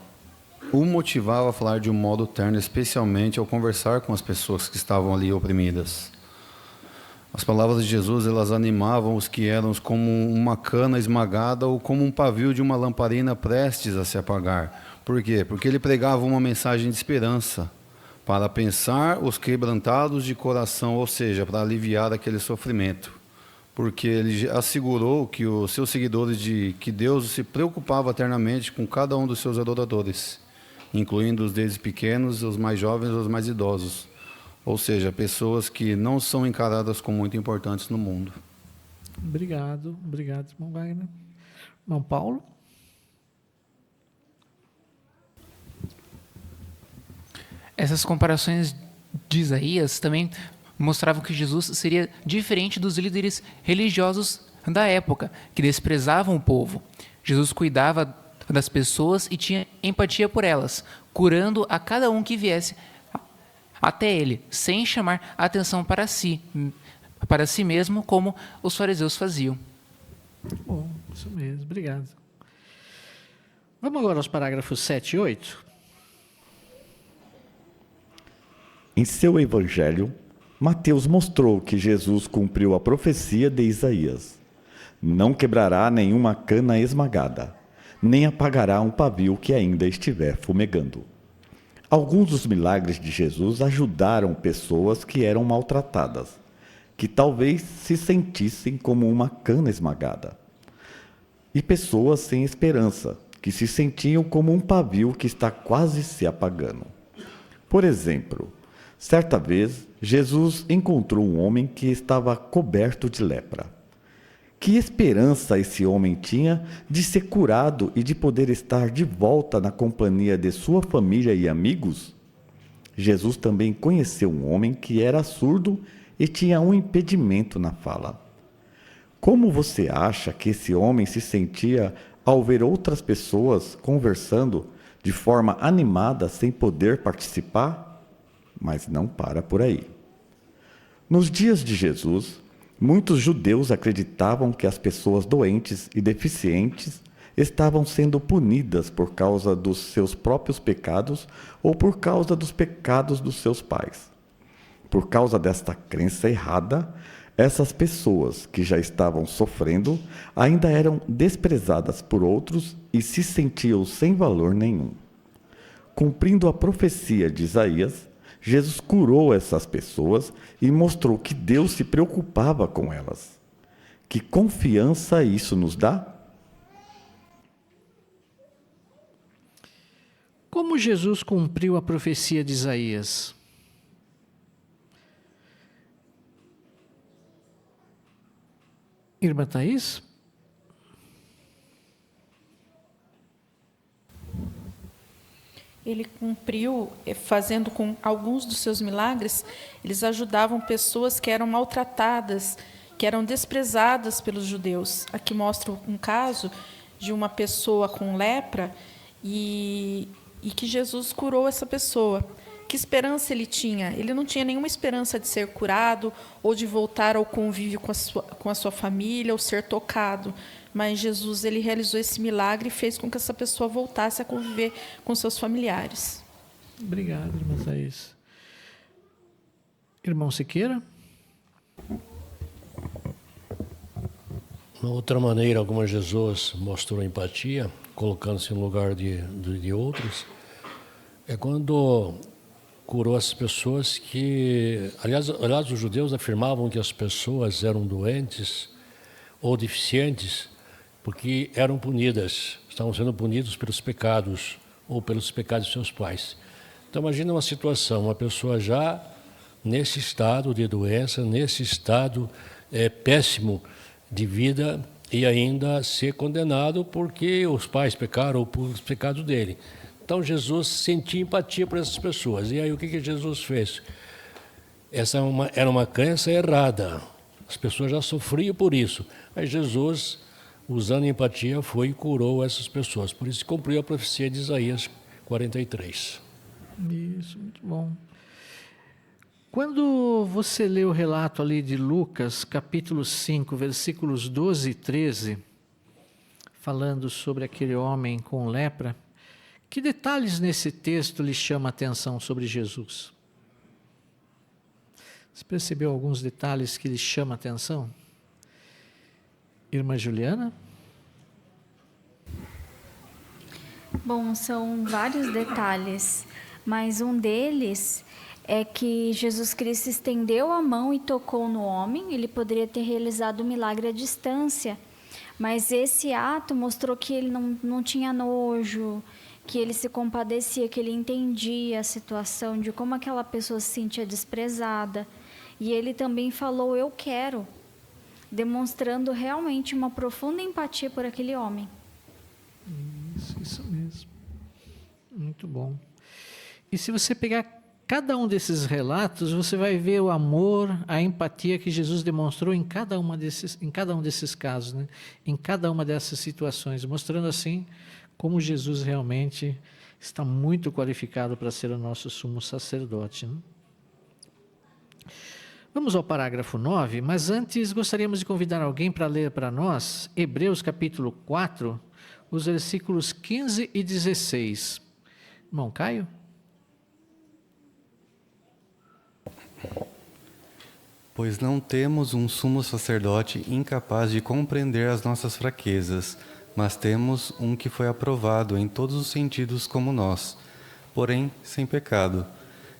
a falar de um modo terno, especialmente ao conversar com as pessoas que estavam ali oprimidas. As palavras de Jesus, elas animavam os que eram como uma cana esmagada ou como um pavio de uma lamparina prestes a se apagar. Por quê? Porque ele pregava uma mensagem de esperança para pensar os quebrantados de coração, ou seja, para aliviar aquele sofrimento. Porque ele assegurou que os seus seguidores que Deus se preocupava eternamente com cada um dos seus adoradores, incluindo os desde pequenos, os mais jovens, os mais idosos, ou seja, pessoas que não são encaradas como muito importantes no mundo. Obrigado, irmão Wagner. Irmão Paulo. Essas comparações de Isaías também mostravam que Jesus seria diferente dos líderes religiosos da época, que desprezavam o povo. Jesus cuidava das pessoas e tinha empatia por elas, curando a cada um que viesse até ele, sem chamar a atenção para si mesmo, como os fariseus faziam. Bom, isso mesmo, obrigado. Vamos agora aos parágrafos 7 e 8. Em seu evangelho, Mateus mostrou que Jesus cumpriu a profecia de Isaías. Não quebrará nenhuma cana esmagada, nem apagará um pavio que ainda estiver fumegando. Alguns dos milagres de Jesus ajudaram pessoas que eram maltratadas, que talvez se sentissem como uma cana esmagada, e pessoas sem esperança, que se sentiam como um pavio que está quase se apagando. Por exemplo, certa vez, Jesus encontrou um homem que estava coberto de lepra. Que esperança esse homem tinha de ser curado e de poder estar de volta na companhia de sua família e amigos? Jesus também conheceu um homem que era surdo e tinha um impedimento na fala. Como você acha que esse homem se sentia ao ver outras pessoas conversando de forma animada sem poder participar? Mas não para por aí. Nos dias de Jesus, muitos judeus acreditavam que as pessoas doentes e deficientes estavam sendo punidas por causa dos seus próprios pecados ou por causa dos pecados dos seus pais. Por causa desta crença errada, essas pessoas que já estavam sofrendo ainda eram desprezadas por outros e se sentiam sem valor nenhum. Cumprindo a profecia de Isaías, Jesus curou essas pessoas e mostrou que Deus se preocupava com elas. Que confiança isso nos dá? Como Jesus cumpriu a profecia de Isaías? Irmã Thaís? Ele cumpriu, fazendo com alguns dos seus milagres, eles ajudavam pessoas que eram maltratadas, que eram desprezadas pelos judeus. Aqui mostra um caso de uma pessoa com lepra e que Jesus curou essa pessoa. Que esperança ele tinha? Ele não tinha nenhuma esperança de ser curado ou de voltar ao convívio com a sua família ou ser tocado. Mas Jesus, ele realizou esse milagre e fez com que essa pessoa voltasse a conviver com seus familiares. Obrigado, irmã Thaís. Irmão Siqueira? Uma outra maneira como Jesus mostrou empatia, colocando-se no lugar de outros, é quando curou as pessoas que... Aliás, os judeus afirmavam que as pessoas eram doentes ou deficientes, porque eram punidas, estavam sendo punidos pelos pecados ou pelos pecados de seus pais. Então imagina uma situação, uma pessoa já nesse estado de doença, nesse estado péssimo de vida e ainda ser condenado porque os pais pecaram ou por os pecados dele. Então Jesus sentia empatia por essas pessoas. E aí o que Jesus fez? Essa era uma crença errada. As pessoas já sofriam por isso. Aí Jesus, usando empatia, foi e curou essas pessoas. Por isso cumpriu a profecia de Isaías 43. Isso, muito bom. Quando você lê o relato ali de Lucas, capítulo 5, versículos 12 e 13, falando sobre aquele homem com lepra, que detalhes nesse texto lhe chama a atenção sobre Jesus? Você percebeu alguns detalhes que lhe chamam a atenção? Irmã Juliana? Bom, são vários detalhes, mas um deles é que Jesus Cristo estendeu a mão e tocou no homem. Ele poderia ter realizado o milagre à distância, mas esse ato mostrou que ele não tinha nojo, que ele se compadecia, que ele entendia a situação de como aquela pessoa se sentia desprezada. E ele também falou, eu quero, demonstrando realmente uma profunda empatia por aquele homem. Isso mesmo. Muito bom. E se você pegar cada um desses relatos, você vai ver o amor, a empatia que Jesus demonstrou em cada um desses casos, né? Em cada uma dessas situações, mostrando assim como Jesus realmente está muito qualificado para ser o nosso sumo sacerdote, né? Vamos ao parágrafo 9, mas antes gostaríamos de convidar alguém para ler para nós Hebreus capítulo 4, os versículos 15 e 16. Irmão Caio? Pois não temos um sumo sacerdote incapaz de compreender as nossas fraquezas, mas temos um que foi aprovado em todos os sentidos como nós, porém sem pecado.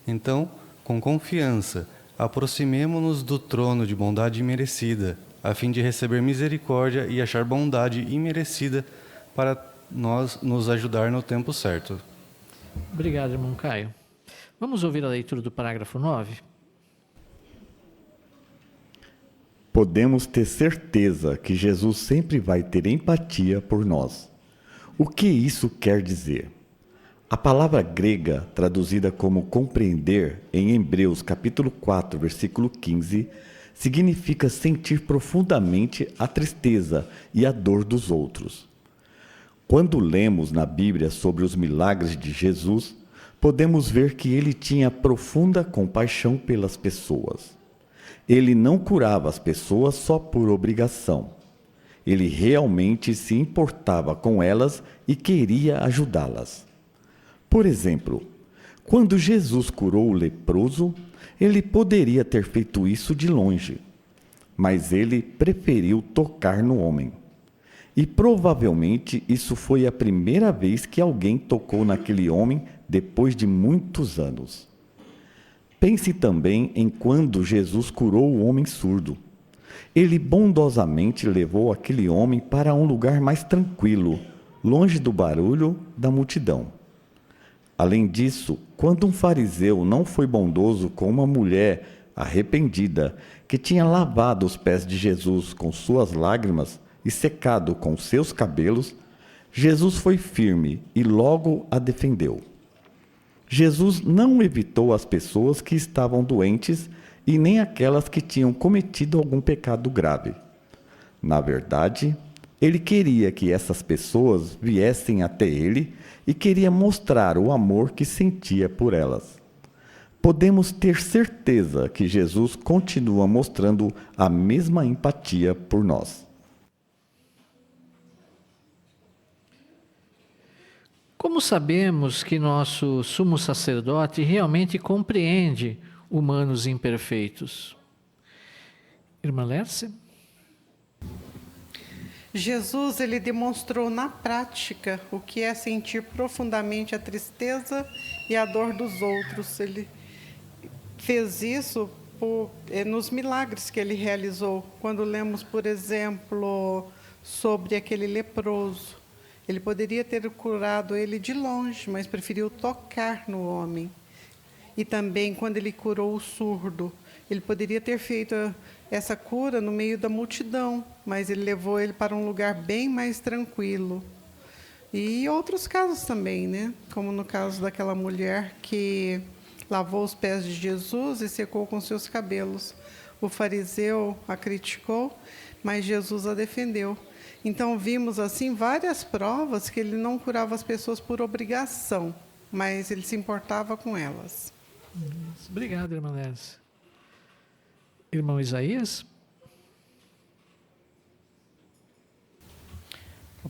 Então, com confiança, aproximemo-nos do trono de bondade imerecida, a fim de receber misericórdia e achar bondade imerecida para nos ajudar no tempo certo. Obrigado, irmão Caio. Vamos ouvir a leitura do parágrafo 9? Podemos ter certeza que Jesus sempre vai ter empatia por nós. O que isso quer dizer? A palavra grega, traduzida como compreender, em Hebreus capítulo 4, versículo 15, significa sentir profundamente a tristeza e a dor dos outros. Quando lemos na Bíblia sobre os milagres de Jesus, podemos ver que ele tinha profunda compaixão pelas pessoas. Ele não curava as pessoas só por obrigação. Ele realmente se importava com elas e queria ajudá-las. Por exemplo, quando Jesus curou o leproso, ele poderia ter feito isso de longe, mas ele preferiu tocar no homem. E provavelmente isso foi a primeira vez que alguém tocou naquele homem depois de muitos anos. Pense também em quando Jesus curou o homem surdo. Ele bondosamente levou aquele homem para um lugar mais tranquilo, longe do barulho da multidão. Além disso, quando um fariseu não foi bondoso com uma mulher arrependida que tinha lavado os pés de Jesus com suas lágrimas e secado com seus cabelos, Jesus foi firme e logo a defendeu. Jesus não evitou as pessoas que estavam doentes e nem aquelas que tinham cometido algum pecado grave. Na verdade, ele queria que essas pessoas viessem até ele e queria mostrar o amor que sentia por elas. Podemos ter certeza que Jesus continua mostrando a mesma empatia por nós. Como sabemos que nosso sumo sacerdote realmente compreende humanos imperfeitos? Irmã Lércia? Jesus, ele demonstrou na prática o que é sentir profundamente a tristeza e a dor dos outros. Ele fez isso nos milagres que ele realizou. Quando lemos, por exemplo, sobre aquele leproso, ele poderia ter curado ele de longe, mas preferiu tocar no homem. E também quando ele curou o surdo, ele poderia ter feito essa cura no meio da multidão, mas ele levou ele para um lugar bem mais tranquilo. E outros casos também, né? Como no caso daquela mulher que lavou os pés de Jesus e secou com seus cabelos. O fariseu a criticou, mas Jesus a defendeu. Então, vimos assim várias provas que ele não curava as pessoas por obrigação, mas ele se importava com elas. Obrigado, irmã Lésia. Irmão Isaías?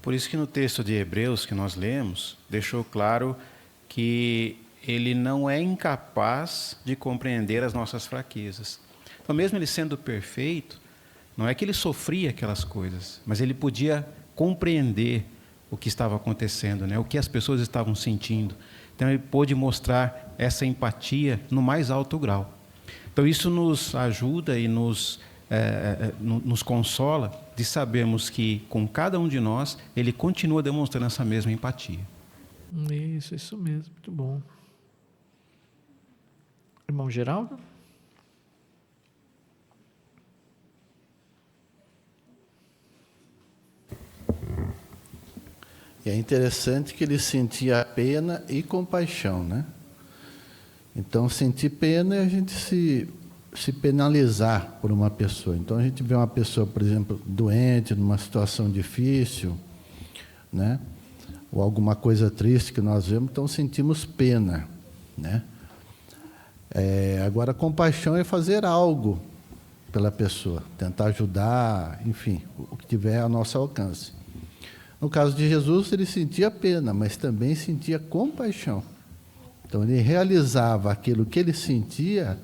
Por isso que no texto de Hebreus que nós lemos, deixou claro que ele não é incapaz de compreender as nossas fraquezas. Então, mesmo ele sendo perfeito, não é que ele sofria aquelas coisas, mas ele podia compreender o que estava acontecendo, né? O que as pessoas estavam sentindo. Então, ele pôde mostrar essa empatia no mais alto grau. Então, isso nos ajuda e nos consola de sabermos que, com cada um de nós, ele continua demonstrando essa mesma empatia. Isso mesmo, muito bom. Irmão Geraldo? E é interessante que ele sentia pena e compaixão, né? Então, sentir pena é a gente se penalizar por uma pessoa. Então, a gente vê uma pessoa, por exemplo, doente, numa situação difícil, né? Ou alguma coisa triste que nós vemos, então sentimos pena, né? Agora, compaixão é fazer algo pela pessoa, tentar ajudar, enfim, o que tiver ao nosso alcance. No caso de Jesus, ele sentia pena, mas também sentia compaixão. Então, ele realizava aquilo que ele sentia,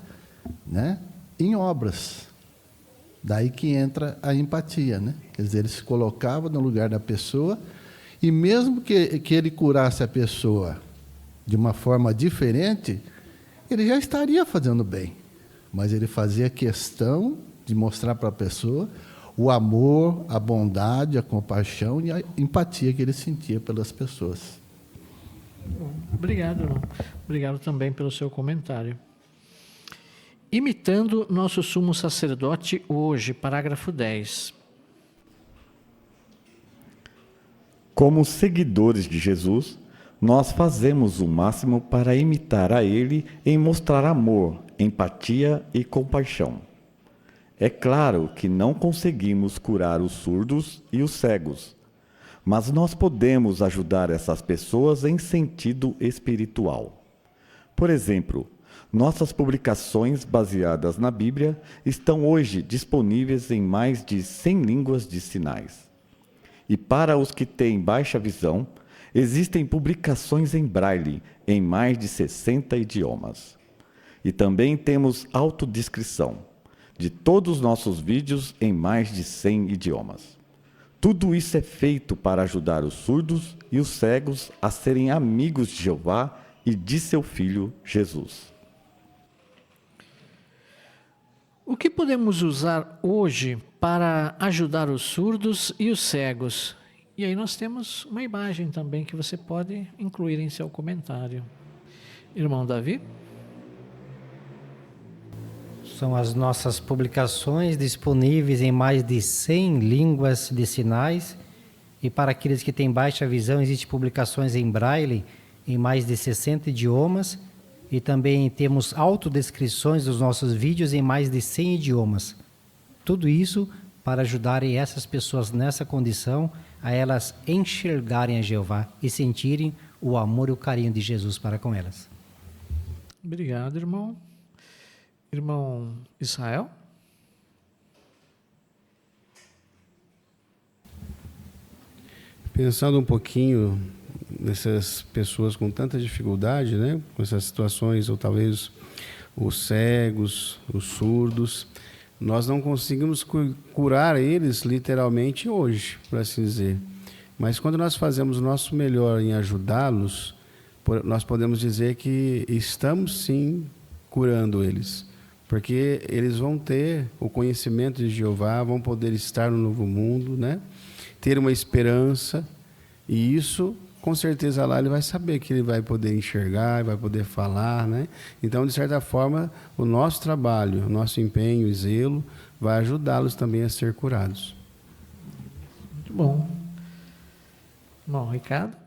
né, em obras. Daí que entra a empatia, né? Quer dizer, ele se colocava no lugar da pessoa e mesmo que ele curasse a pessoa de uma forma diferente, ele já estaria fazendo bem. Mas ele fazia questão de mostrar para a pessoa o amor, a bondade, a compaixão e a empatia que ele sentia pelas pessoas. Obrigado, irmão. Obrigado também pelo seu comentário. Imitando nosso sumo sacerdote hoje, parágrafo 10. Como seguidores de Jesus, nós fazemos o máximo para imitar a Ele em mostrar amor, empatia e compaixão. É claro que não conseguimos curar os surdos e os cegos, mas nós podemos ajudar essas pessoas em sentido espiritual. Por exemplo, nossas publicações baseadas na Bíblia estão hoje disponíveis em mais de 100 línguas de sinais. E para os que têm baixa visão, existem publicações em braille em mais de 60 idiomas. E também temos autodescrição de todos os nossos vídeos em mais de 100 idiomas. Tudo isso é feito para ajudar os surdos e os cegos a serem amigos de Jeová e de seu Filho Jesus. O que podemos usar hoje para ajudar os surdos e os cegos? E aí nós temos uma imagem também que você pode incluir em seu comentário. Irmão Davi? São as nossas publicações disponíveis em mais de 100 línguas de sinais. E para aqueles que têm baixa visão, existem publicações em braille em mais de 60 idiomas. E também temos autodescrições dos nossos vídeos em mais de 100 idiomas. Tudo isso para ajudarem essas pessoas nessa condição a elas enxergarem a Jeová e sentirem o amor e o carinho de Jesus para com elas. Obrigado, irmão. Irmão Israel? Pensando um pouquinho nessas pessoas com tanta dificuldade, né, com essas situações, ou talvez os cegos, os surdos, nós não conseguimos curar eles literalmente hoje, por assim dizer. Mas quando nós fazemos o nosso melhor em ajudá-los, nós podemos dizer que estamos sim curando eles. porque eles vão ter o conhecimento de Jeová, vão poder estar no novo mundo, né? Ter uma esperança, e isso, com certeza, lá ele vai saber que ele vai poder enxergar, vai poder falar, né? Então, de certa forma, o nosso trabalho, o nosso empenho e zelo vai ajudá-los também a ser curados. Muito bom. Bom, Ricardo?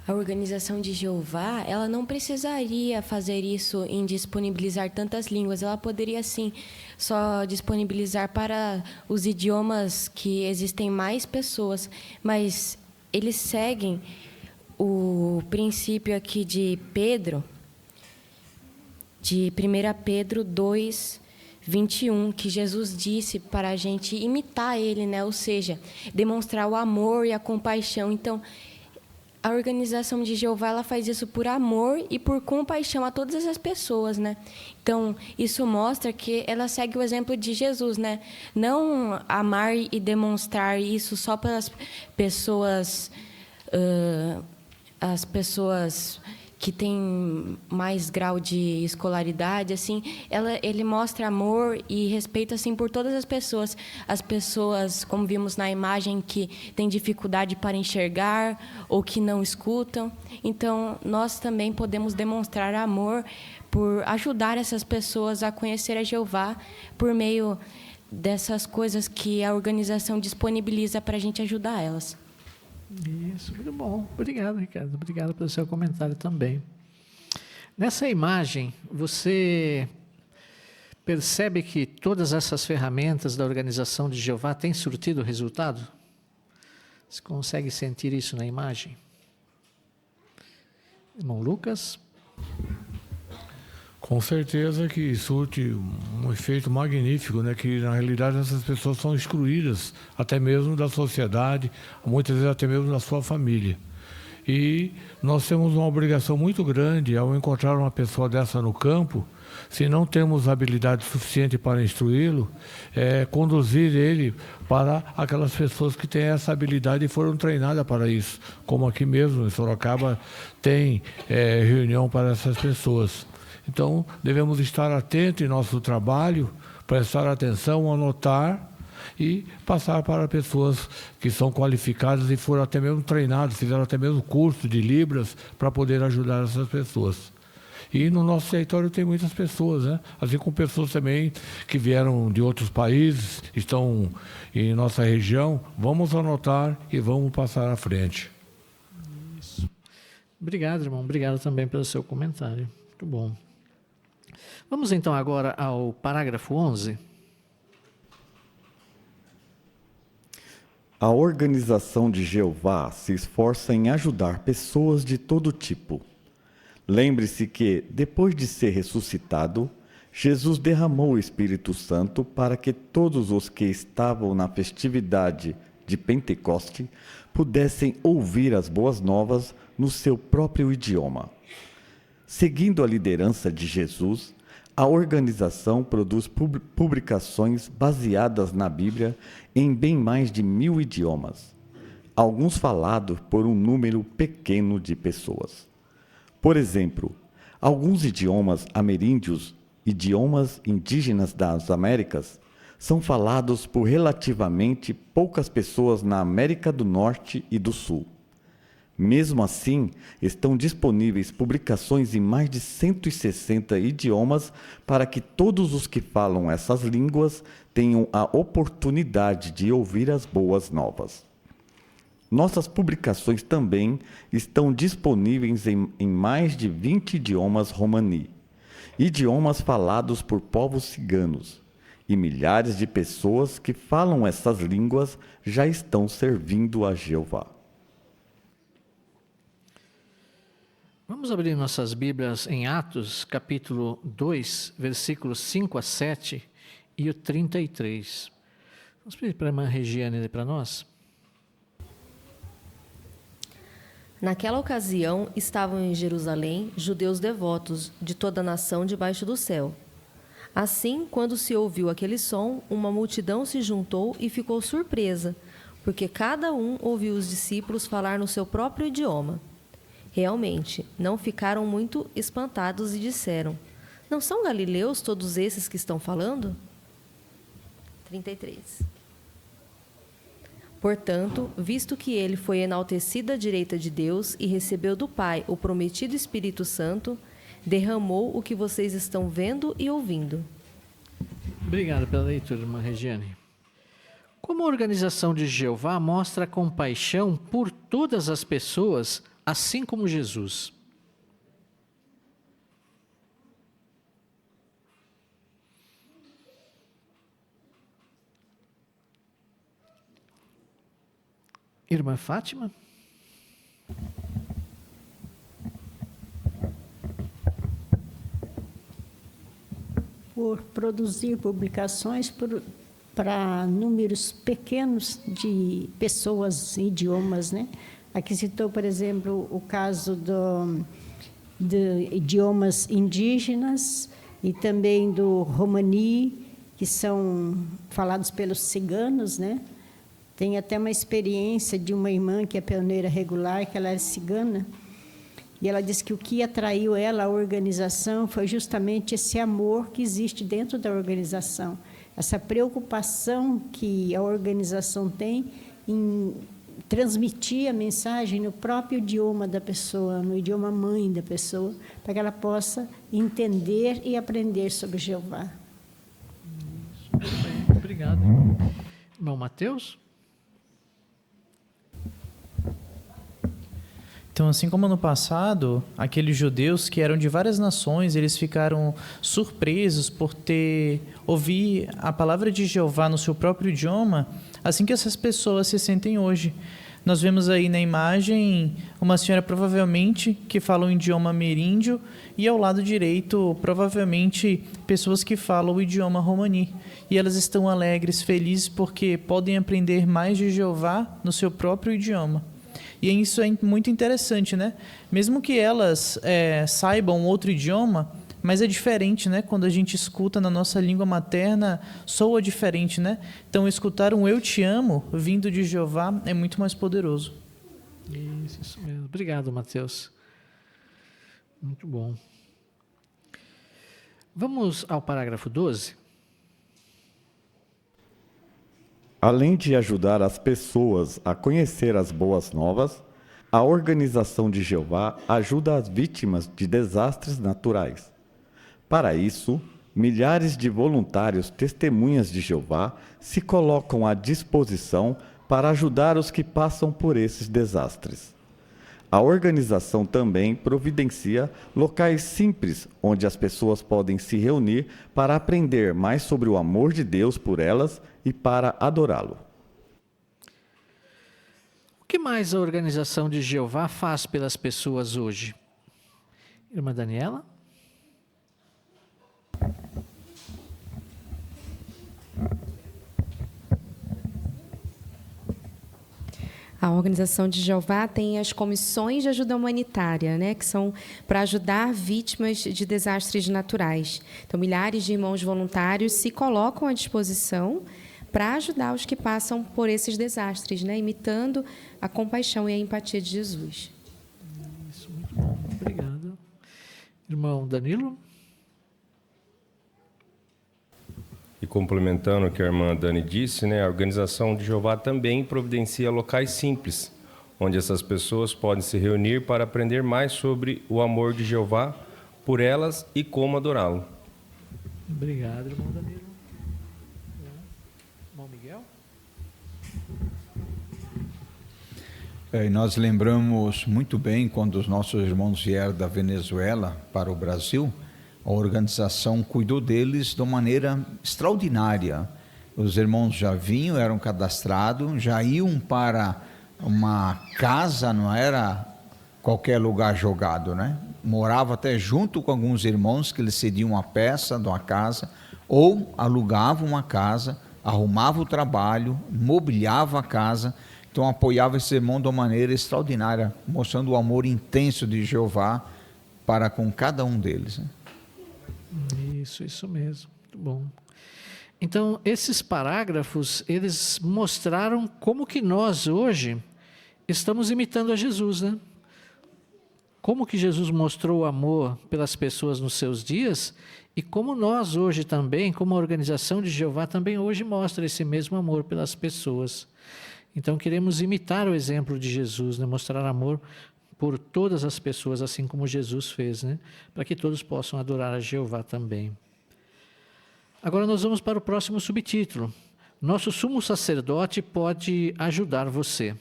A organização de Jeová, ela não precisaria fazer isso em disponibilizar tantas línguas. Ela poderia, sim, só disponibilizar para os idiomas que existem mais pessoas. Mas eles seguem o princípio aqui de Pedro, de 1 Pedro 2, 21, que Jesus disse para a gente imitar ele, né? Ou seja, demonstrar o amor e a compaixão. Então, a organização de Jeová, ela faz isso por amor e por compaixão a todas essas pessoas, né? Então, isso mostra que ela segue o exemplo de Jesus, né? Não amar e demonstrar isso só para as pessoas que têm mais grau de escolaridade, assim, ele mostra amor e respeito, assim, por todas as pessoas, como vimos na imagem, que têm dificuldade para enxergar ou que não escutam. Então, nós também podemos demonstrar amor por ajudar essas pessoas a conhecer a Jeová por meio dessas coisas que a organização disponibiliza para a gente ajudar elas. Isso, muito bom. Obrigado, Ricardo. Obrigado pelo seu comentário também. Nessa imagem, você percebe que todas essas ferramentas da organização de Jeová têm surtido resultado? Você consegue sentir isso na imagem? Irmão Lucas? Com certeza que surte um efeito magnífico, né? Que na realidade essas pessoas são excluídas até mesmo da sociedade, muitas vezes até mesmo da sua família. E nós temos uma obrigação muito grande ao encontrar uma pessoa dessa no campo, se não temos habilidade suficiente para instruí-lo, conduzir ele para aquelas pessoas que têm essa habilidade e foram treinadas para isso, como aqui mesmo em Sorocaba tem reunião para essas pessoas. Então, devemos estar atentos em nosso trabalho, prestar atenção, anotar e passar para pessoas que são qualificadas e foram até mesmo treinadas, fizeram até mesmo curso de Libras para poder ajudar essas pessoas. E no nosso território tem muitas pessoas, né? Assim como pessoas também que vieram de outros países, estão em nossa região. Vamos anotar e vamos passar à frente. Isso. Obrigado, irmão. Obrigado também pelo seu comentário. Muito bom. Vamos então agora ao parágrafo 11. A organização de Jeová se esforça em ajudar pessoas de todo tipo. Lembre-se que, depois de ser ressuscitado, Jesus derramou o Espírito Santo para que todos os que estavam na festividade de Pentecoste pudessem ouvir as boas novas no seu próprio idioma. Seguindo a liderança de Jesus, a organização produz publicações baseadas na Bíblia em bem mais de 1000 idiomas, alguns falados por um número pequeno de pessoas. Por exemplo, alguns idiomas ameríndios, idiomas indígenas das Américas, são falados por relativamente poucas pessoas na América do Norte e do Sul. Mesmo assim, estão disponíveis publicações em mais de 160 idiomas para que todos os que falam essas línguas tenham a oportunidade de ouvir as boas novas. Nossas publicações também estão disponíveis em mais de 20 idiomas romani, idiomas falados por povos ciganos, e milhares de pessoas que falam essas línguas já estão servindo a Jeová. Vamos abrir nossas Bíblias em Atos, capítulo 2, versículos 5 a 7 e o 33. Vamos pedir para a irmã Regiane ler para nós. Naquela ocasião, estavam em Jerusalém judeus devotos de toda a nação debaixo do céu. Assim, quando se ouviu aquele som, uma multidão se juntou e ficou surpresa, porque cada um ouviu os discípulos falar no seu próprio idioma. Realmente, não ficaram muito espantados e disseram: não são galileus todos esses que estão falando? 33. Portanto, visto que ele foi enaltecido à direita de Deus e recebeu do Pai o prometido Espírito Santo, derramou o que vocês estão vendo e ouvindo. Obrigado pela leitura, irmã Regiane. Como a organização de Jeová mostra compaixão por todas as pessoas, assim como Jesus? Irmã Fátima? Por produzir publicações para números pequenos de pessoas, idiomas, né? Aqui citou, por exemplo, o caso de idiomas indígenas e também do romani, que são falados pelos ciganos, né? Tem até uma experiência de uma irmã que é pioneira regular, que ela é cigana, e ela disse que o que atraiu ela à organização foi justamente esse amor que existe dentro da organização, essa preocupação que a organização tem em transmitir a mensagem no próprio idioma da pessoa, no idioma mãe da pessoa, para que ela possa entender e aprender sobre Jeová. Obrigado. Irmão Mateus? Então, assim como no passado, aqueles judeus que eram de várias nações, eles ficaram surpresos por ouvir a palavra de Jeová no seu próprio idioma, assim que essas pessoas se sentem hoje. Nós vemos aí na imagem uma senhora provavelmente que fala um idioma ameríndio e ao lado direito, provavelmente, pessoas que falam o idioma romani. E elas estão alegres, felizes, porque podem aprender mais de Jeová no seu próprio idioma. E isso é muito interessante, né? Mesmo que elas saibam outro idioma, mas é diferente, né? Quando a gente escuta na nossa língua materna, soa diferente, né? Então, escutar um "eu te amo" vindo de Jeová é muito mais poderoso. Isso mesmo. Obrigado, Mateus. Muito bom. Vamos ao parágrafo 12. Além de ajudar as pessoas a conhecer as boas novas, a organização de Jeová ajuda as vítimas de desastres naturais. Para isso, milhares de voluntários testemunhas de Jeová se colocam à disposição para ajudar os que passam por esses desastres. A organização também providencia locais simples onde as pessoas podem se reunir para aprender mais sobre o amor de Deus por elas e para adorá-lo. O que mais a organização de Jeová faz pelas pessoas hoje? Irmã Daniela? A organização de Jeová tem as comissões de ajuda humanitária, né, que são para ajudar vítimas de desastres naturais. Então, milhares de irmãos voluntários se colocam à disposição para ajudar os que passam por esses desastres, né, imitando a compaixão e a empatia de Jesus. Isso, muito bom. Obrigado. Irmão Danilo? E complementando o que a irmã Dani disse, né, a organização de Jeová também providencia locais simples, onde essas pessoas podem se reunir para aprender mais sobre o amor de Jeová por elas e como adorá-lo. Obrigado, irmão Danilo. Irmão Miguel? E nós lembramos muito bem quando os nossos irmãos vieram da Venezuela para o Brasil. A organização cuidou deles de uma maneira extraordinária. Os irmãos já vinham, eram cadastrados, já iam para uma casa, não era qualquer lugar jogado, né? Morava até junto com alguns irmãos que eles cediam uma peça de uma casa, ou alugavam uma casa, arrumavam o trabalho, mobiliavam a casa, então apoiava esse irmão de uma maneira extraordinária, mostrando o amor intenso de Jeová para com cada um deles, né? Isso mesmo. Muito bom. Então, esses parágrafos, eles mostraram como que nós hoje estamos imitando a Jesus, né? Como que Jesus mostrou o amor pelas pessoas nos seus dias e como nós hoje também, como a organização de Jeová, também hoje mostra esse mesmo amor pelas pessoas. Então, queremos imitar o exemplo de Jesus, né? Mostrar amor por todas as pessoas, assim como Jesus fez, né? Para que todos possam adorar a Jeová também. Agora nós vamos para o próximo subtítulo. Nosso sumo sacerdote pode ajudar você.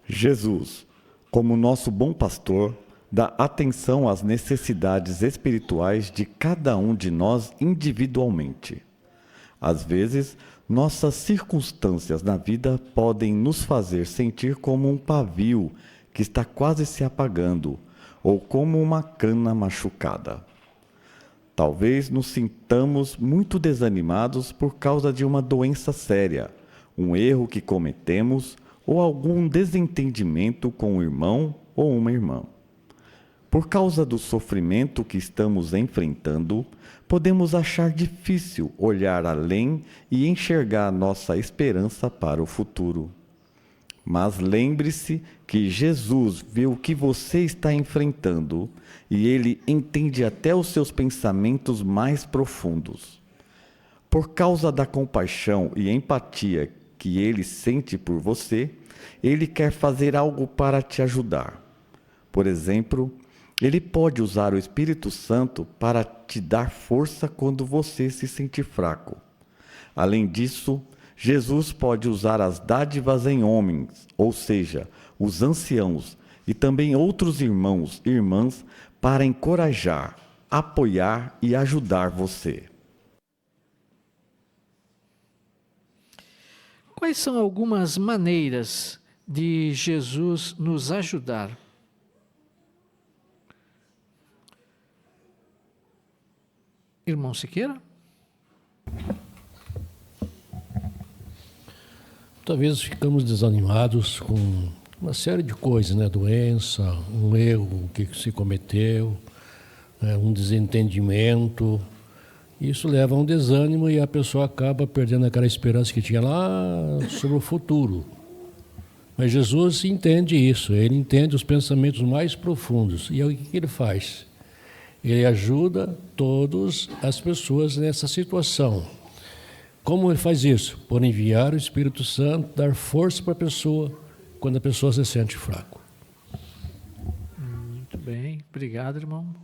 Jesus, como nosso bom pastor, dá atenção às necessidades espirituais de cada um de nós individualmente. Às vezes, nossas circunstâncias na vida podem nos fazer sentir como um pavio que está quase se apagando, ou como uma cana machucada. Talvez nos sintamos muito desanimados por causa de uma doença séria, um erro que cometemos ou algum desentendimento com um irmão ou uma irmã. Por causa do sofrimento que estamos enfrentando, podemos achar difícil olhar além e enxergar nossa esperança para o futuro. Mas lembre-se que Jesus vê o que você está enfrentando e Ele entende até os seus pensamentos mais profundos. Por causa da compaixão e empatia que Ele sente por você, Ele quer fazer algo para te ajudar. Por exemplo, Ele pode usar o Espírito Santo para te dar força quando você se sentir fraco. Além disso, Jesus pode usar as dádivas em homens, ou seja, os anciãos, e também outros irmãos e irmãs, para encorajar, apoiar e ajudar você. Quais são algumas maneiras de Jesus nos ajudar? Irmão Siqueira? Talvez ficamos desanimados com uma série de coisas, né? Doença, um erro que se cometeu, né? Um desentendimento. Isso leva a um desânimo e a pessoa acaba perdendo aquela esperança que tinha lá sobre o futuro. Mas Jesus entende isso, Ele entende os pensamentos mais profundos. E o que Ele faz? Ele ajuda todas as pessoas nessa situação. Como Ele faz isso? Por enviar o Espírito Santo, dar força para a pessoa quando a pessoa se sente fraco. Muito bem, obrigado, irmão.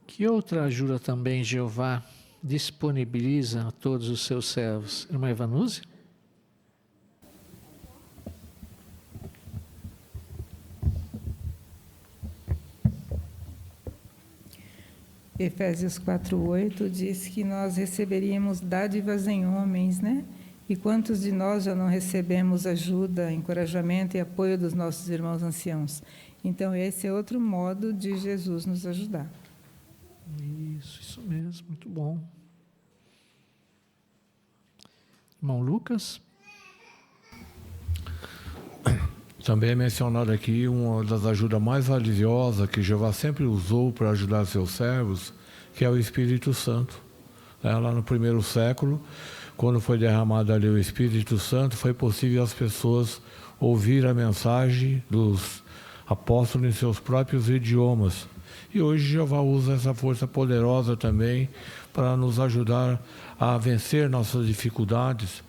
Que outra ajuda também Jeová disponibiliza a todos os seus servos? Irmã Evanúzia? Efésios 4:8 diz que nós receberíamos dádivas em homens, né? E quantos de nós já não recebemos ajuda, encorajamento e apoio dos nossos irmãos anciãos? Então, esse é outro modo de Jesus nos ajudar. Isso mesmo, muito bom. Irmão Lucas? Também é mencionado aqui uma das ajudas mais valiosas que Jeová sempre usou para ajudar seus servos, que é o Espírito Santo. Lá no primeiro século, quando foi derramado ali o Espírito Santo, foi possível as pessoas ouvir a mensagem dos apóstolos em seus próprios idiomas. E hoje Jeová usa essa força poderosa também para nos ajudar a vencer nossas dificuldades,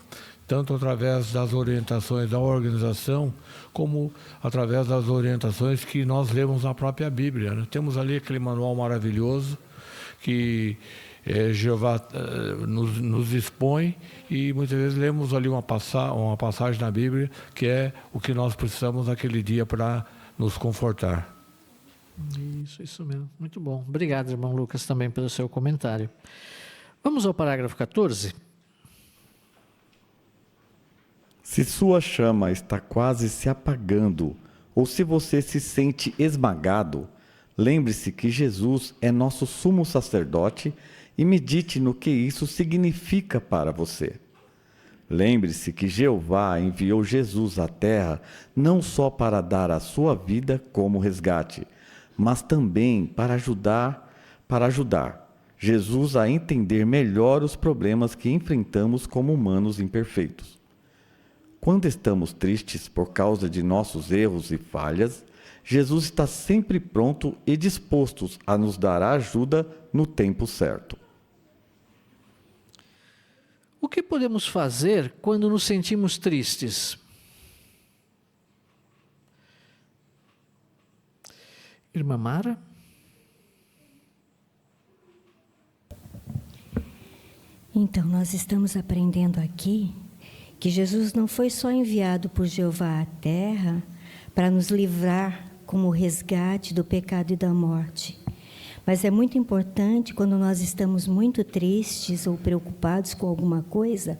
tanto através das orientações da organização, como através das orientações que nós lemos na própria Bíblia, né? Temos ali aquele manual maravilhoso que Jeová nos expõe, e muitas vezes lemos ali uma passagem na Bíblia que é o que nós precisamos naquele dia para nos confortar. Isso mesmo. Muito bom. Obrigado, irmão Lucas, também pelo seu comentário. Vamos ao parágrafo 14. Se sua chama está quase se apagando, ou se você se sente esmagado, lembre-se que Jesus é nosso sumo sacerdote e medite no que isso significa para você. Lembre-se que Jeová enviou Jesus à terra não só para dar a sua vida como resgate, mas também para ajudar Jesus a entender melhor os problemas que enfrentamos como humanos imperfeitos. Quando estamos tristes por causa de nossos erros e falhas, Jesus está sempre pronto e disposto a nos dar a ajuda no tempo certo. O que podemos fazer quando nos sentimos tristes? Irmã Mara? Então, nós estamos aprendendo aqui que Jesus não foi só enviado por Jeová à terra para nos livrar como resgate do pecado e da morte. Mas é muito importante, quando nós estamos muito tristes ou preocupados com alguma coisa,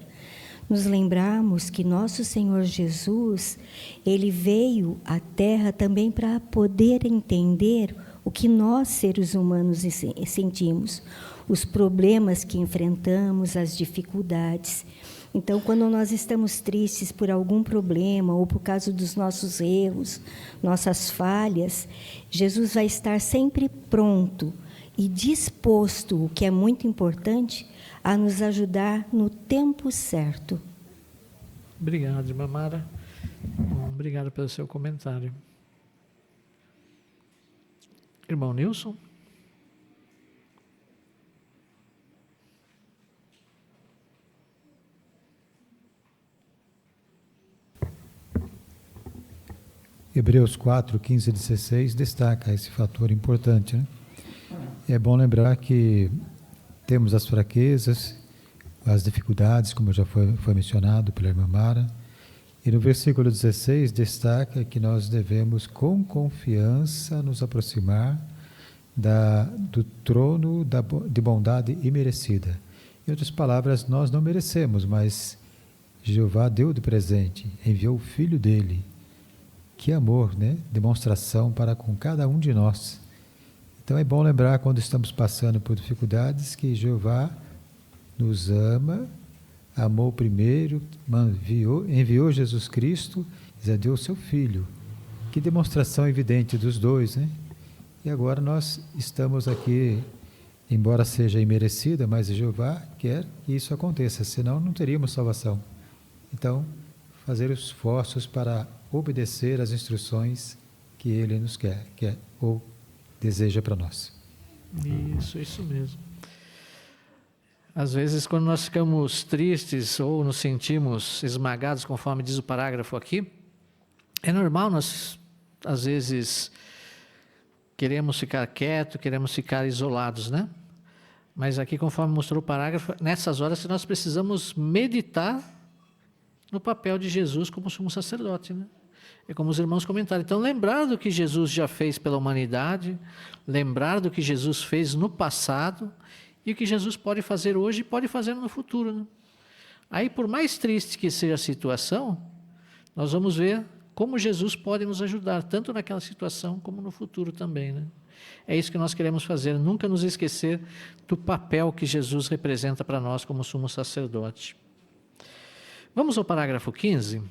nos lembrarmos que nosso Senhor Jesus, Ele veio à terra também para poder entender o que nós, seres humanos, sentimos, os problemas que enfrentamos, as dificuldades. Então, quando nós estamos tristes por algum problema ou por causa dos nossos erros, nossas falhas, Jesus vai estar sempre pronto e disposto, o que é muito importante, a nos ajudar no tempo certo. Obrigado, irmã Mara. Bom, obrigado pelo seu comentário. Irmão Nilson? Hebreus 4, 15 e 16 destaca esse fator importante, né? É bom lembrar que temos as fraquezas, as dificuldades, como já foi mencionado pela irmã Mara, e no versículo 16 destaca que nós devemos com confiança nos aproximar do trono de bondade imerecida. Em outras palavras, nós não merecemos, mas Jeová deu de presente, enviou o Filho dele. Que amor, né? Demonstração para com cada um de nós. Então é bom lembrar, quando estamos passando por dificuldades, que Jeová nos ama, amou primeiro, enviou Jesus Cristo e deu o seu Filho. Que demonstração evidente dos dois, né? E agora nós estamos aqui, embora seja imerecida, mas Jeová quer que isso aconteça, senão não teríamos salvação. Então, fazer esforços para obedecer às instruções que Ele nos quer ou deseja para nós. Isso mesmo. Às vezes, quando nós ficamos tristes ou nos sentimos esmagados, conforme diz o parágrafo aqui, é normal nós, às vezes, queremos ficar quietos, queremos ficar isolados, né? Mas aqui, conforme mostrou o parágrafo, nessas horas nós precisamos meditar no papel de Jesus como sumo sacerdote, né? É como os irmãos comentaram. Então, lembrar do que Jesus já fez pela humanidade, lembrar do que Jesus fez no passado e o que Jesus pode fazer hoje e pode fazer no futuro, né? Aí, por mais triste que seja a situação, nós vamos ver como Jesus pode nos ajudar, tanto naquela situação como no futuro também, né? É isso que nós queremos fazer, nunca nos esquecer do papel que Jesus representa para nós como sumo sacerdote. Vamos ao parágrafo 15.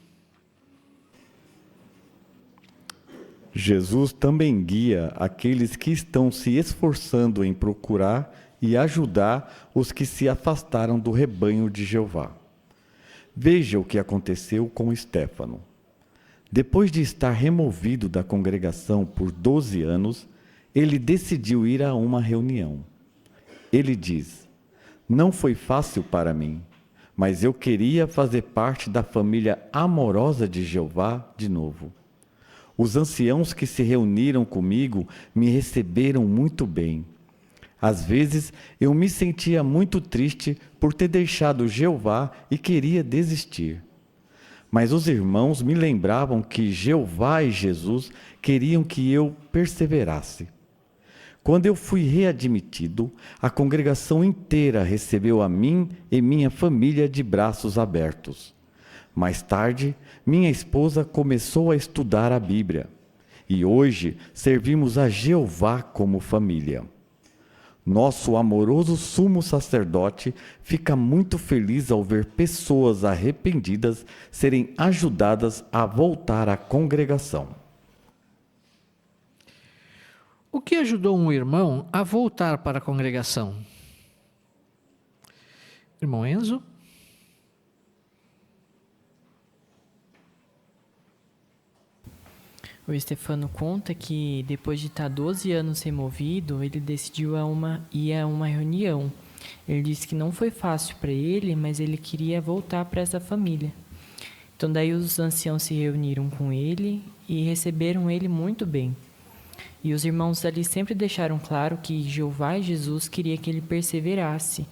Jesus também guia aqueles que estão se esforçando em procurar e ajudar os que se afastaram do rebanho de Jeová. Veja o que aconteceu com Estéfano. Depois de estar removido da congregação por 12 anos, ele decidiu ir a uma reunião. Ele diz: "Não foi fácil para mim, mas eu queria fazer parte da família amorosa de Jeová de novo. Os anciãos que se reuniram comigo me receberam muito bem. Às vezes eu me sentia muito triste por ter deixado Jeová e queria desistir. Mas os irmãos me lembravam que Jeová e Jesus queriam que eu perseverasse. Quando eu fui readmitido, a congregação inteira recebeu a mim e minha família de braços abertos. Mais tarde, minha esposa começou a estudar a Bíblia. E hoje servimos a Jeová como família. Nosso amoroso sumo sacerdote fica muito feliz ao ver pessoas arrependidas serem ajudadas a voltar à congregação." O que ajudou um irmão a voltar para a congregação? Irmão Enzo? O Stefano conta que depois de estar 12 anos removido, ele decidiu ir a uma reunião. Ele disse que não foi fácil para ele, mas ele queria voltar para essa família. Então daí os anciãos se reuniram com ele e receberam ele muito bem. E os irmãos ali sempre deixaram claro que Jeová e Jesus queria que ele perseverasse.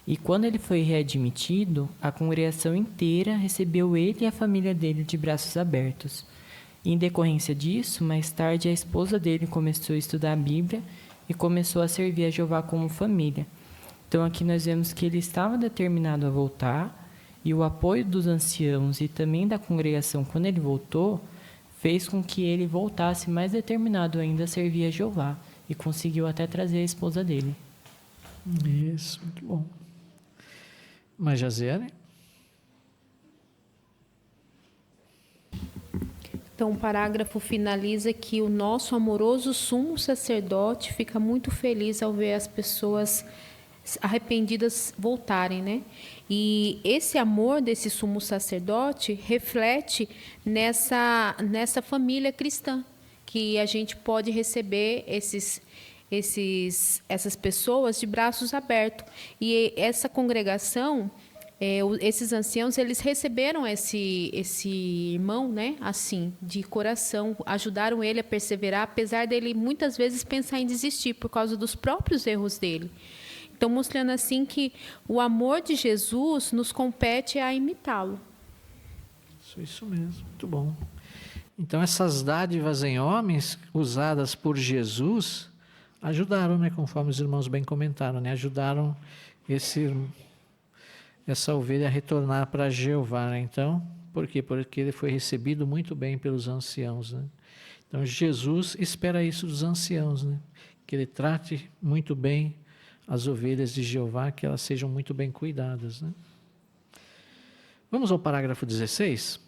E quando ele foi readmitido, a congregação inteira recebeu ele e a família dele de braços abertos. Em decorrência disso, mais tarde a esposa dele começou a estudar a Bíblia e começou a servir a Jeová como família. Então aqui nós vemos que ele estava determinado a voltar e o apoio dos anciãos e também da congregação quando ele voltou fez com que ele voltasse mais determinado ainda a servir a Jeová e conseguiu até trazer a esposa dele. Isso, muito bom. Mas Jaziane? Então, o parágrafo finaliza que o nosso amoroso sumo sacerdote fica muito feliz ao ver as pessoas arrependidas voltarem, né? E esse amor desse sumo sacerdote reflete nessa família cristã, que a gente pode receber essas pessoas de braços abertos. E essa congregação, esses anciãos, eles receberam esse irmão, né, assim, de coração, ajudaram ele a perseverar, apesar dele muitas vezes pensar em desistir por causa dos próprios erros dele. Então, mostrando assim que o amor de Jesus nos compete a imitá-lo. Isso mesmo, muito bom. Então, essas dádivas em homens usadas por Jesus ajudaram, né, conforme os irmãos bem comentaram, né, ajudaram essa ovelha a retornar para Jeová, né? Então, por quê? Porque ele foi recebido muito bem pelos anciãos, né? Então, Jesus espera isso dos anciãos, né? Que ele trate muito bem as ovelhas de Jeová, que elas sejam muito bem cuidadas, né? Vamos ao parágrafo 16.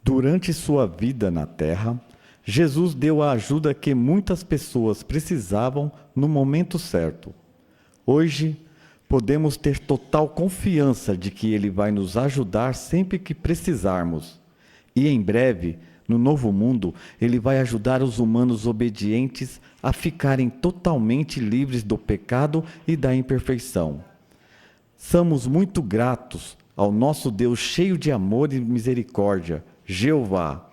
Durante sua vida na terra, Jesus deu a ajuda que muitas pessoas precisavam no momento certo. Hoje, podemos ter total confiança de que Ele vai nos ajudar sempre que precisarmos. E em breve, no novo mundo, Ele vai ajudar os humanos obedientes a ficarem totalmente livres do pecado e da imperfeição. Somos muito gratos ao nosso Deus cheio de amor e misericórdia, Jeová,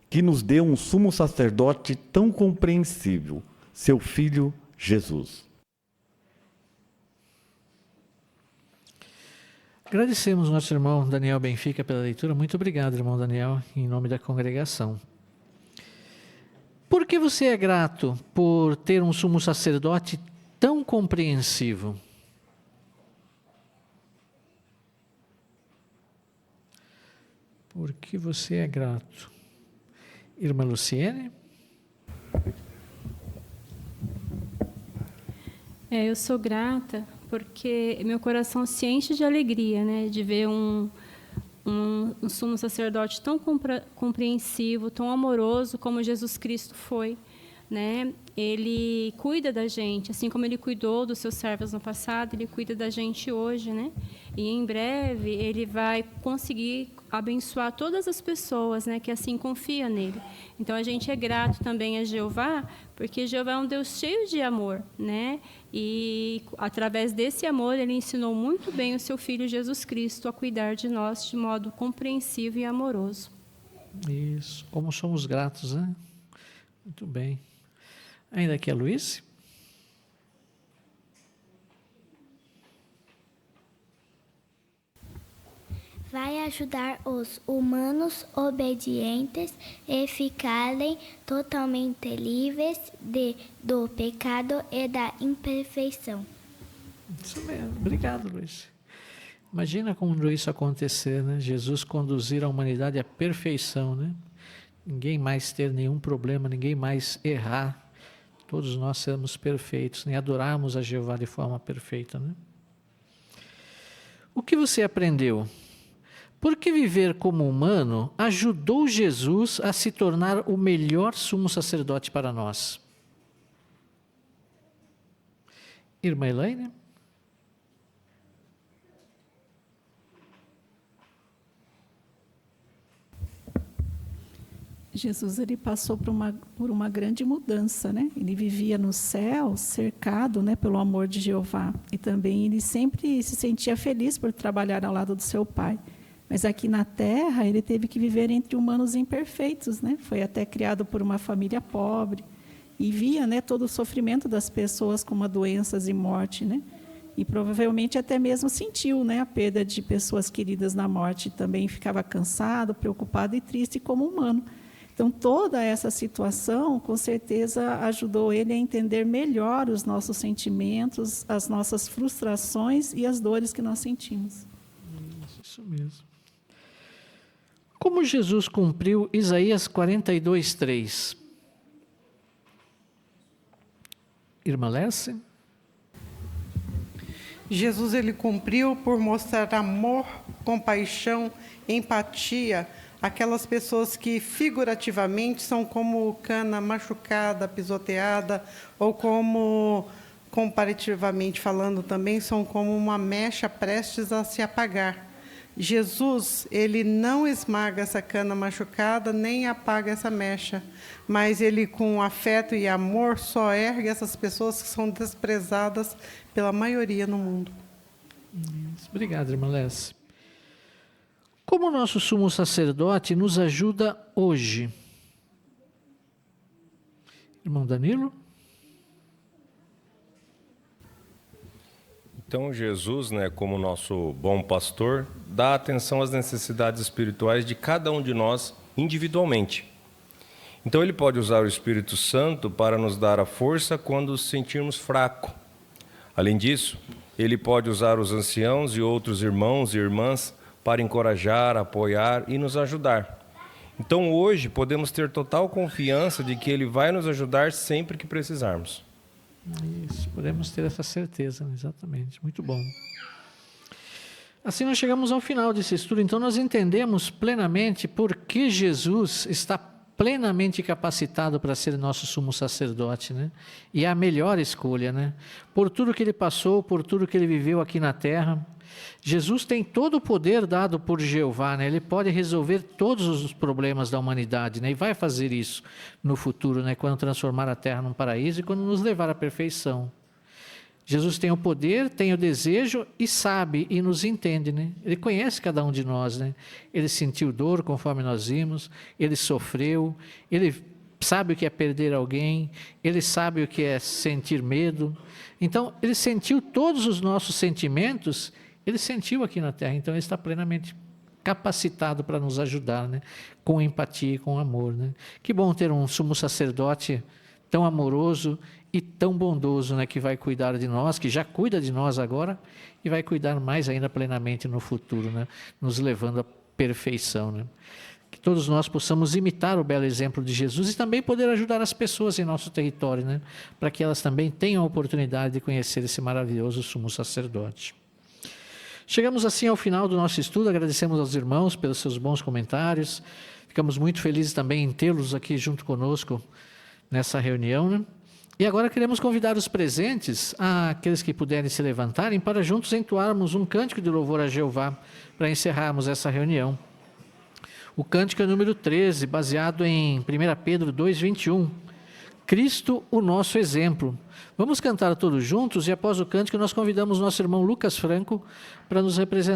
que nos deu um sumo sacerdote tão compreensível, seu Filho Jesus. Agradecemos nosso irmão Daniel Benfica pela leitura. Muito obrigado, irmão Daniel, em nome da congregação. Por que você é grato por ter um sumo sacerdote tão compreensivo? Por que você é grato? Irmã Luciene? Eu sou grata porque meu coração se enche de alegria, né, de ver um sumo sacerdote tão compreensivo, tão amoroso como Jesus Cristo foi, né? Ele cuida da gente, assim como ele cuidou dos seus servos no passado, ele cuida da gente hoje, né? E em breve ele vai conseguir abençoar todas as pessoas, né, que assim confiam nele. Então a gente é grato também a Jeová, porque Jeová é um Deus cheio de amor, né? E através desse amor ele ensinou muito bem o seu Filho Jesus Cristo a cuidar de nós de modo compreensivo e amoroso. Isso, como somos gratos, né? Muito bem. Ainda aqui a Luiz? Vai ajudar os humanos obedientes a ficarem totalmente livres do pecado e da imperfeição. Isso mesmo. Obrigado, Luiz. Imagina quando isso acontecer, né? Jesus conduzir a humanidade à perfeição, né? Ninguém mais ter nenhum problema, ninguém mais errar. Todos nós sermos perfeitos, né? Adorarmos a Jeová de forma perfeita, né? O que você aprendeu Porque viver como humano ajudou Jesus a se tornar o melhor sumo sacerdote para nós. Irmã Elaine? Jesus ele passou por uma grande mudança, né? Ele vivia no céu, cercado, né, pelo amor de Jeová. E também ele sempre se sentia feliz por trabalhar ao lado do seu Pai. Mas aqui na Terra, ele teve que viver entre humanos imperfeitos, né? Foi até criado por uma família pobre e via, né, todo o sofrimento das pessoas com doenças e morte, né? E provavelmente até mesmo sentiu, né, a perda de pessoas queridas na morte. Também ficava cansado, preocupado e triste como humano. Então, toda essa situação, com certeza, ajudou ele a entender melhor os nossos sentimentos, as nossas frustrações e as dores que nós sentimos. Isso mesmo. Como Jesus cumpriu Isaías 42:3? Irmã Lécia? Jesus ele cumpriu por mostrar amor, compaixão, empatia aquelas pessoas que figurativamente são como cana machucada, pisoteada, ou como, comparativamente falando também, são como uma mecha prestes a se apagar. Jesus, ele não esmaga essa cana machucada, nem apaga essa mecha, mas ele, com afeto e amor, só ergue essas pessoas que são desprezadas pela maioria no mundo. Obrigado, irmã Lécia. Como o nosso sumo sacerdote nos ajuda hoje? Irmão Danilo? Então Jesus, né, como nosso bom pastor, dá atenção às necessidades espirituais de cada um de nós individualmente. Então ele pode usar o Espírito Santo para nos dar a força quando nos sentirmos fracos. Além disso, ele pode usar os anciãos e outros irmãos e irmãs para encorajar, apoiar e nos ajudar. Então hoje podemos ter total confiança de que ele vai nos ajudar sempre que precisarmos. Isso, podemos ter essa certeza, exatamente, muito bom. Assim nós chegamos ao final desse estudo, então nós entendemos plenamente por que Jesus está plenamente capacitado para ser nosso sumo sacerdote, né? E é a melhor escolha, né? Por tudo que ele passou, por tudo que ele viveu aqui na terra. Jesus tem todo o poder dado por Jeová, né? Ele pode resolver todos os problemas da humanidade, né? E vai fazer isso no futuro, né? Quando transformar a terra num paraíso e quando nos levar à perfeição. Jesus tem o poder, tem o desejo e sabe e nos entende, né? Ele conhece cada um de nós, né? Ele sentiu dor, conforme nós vimos, ele sofreu, ele sabe o que é perder alguém, ele sabe o que é sentir medo. Então, ele sentiu todos os nossos sentimentos, ele sentiu aqui na Terra, então ele está plenamente capacitado para nos ajudar, né? Com empatia e com amor, né? Que bom ter um sumo sacerdote tão amoroso e tão bondoso, né? Que vai cuidar de nós, que já cuida de nós agora e vai cuidar mais ainda plenamente no futuro, né? Nos levando à perfeição, né? Que todos nós possamos imitar o belo exemplo de Jesus e também poder ajudar as pessoas em nosso território, né? Para que elas também tenham a oportunidade de conhecer esse maravilhoso sumo sacerdote. Chegamos assim ao final do nosso estudo, agradecemos aos irmãos pelos seus bons comentários, ficamos muito felizes também em tê-los aqui junto conosco nessa reunião, né? E agora queremos convidar os presentes, aqueles que puderem se levantarem, para juntos entoarmos um cântico de louvor a Jeová, para encerrarmos essa reunião. O cântico é o número 13, baseado em 1 Pedro 2:21. Cristo, o nosso exemplo. Vamos cantar todos juntos e após o cântico nós convidamos nosso irmão Lucas Franco para nos representar.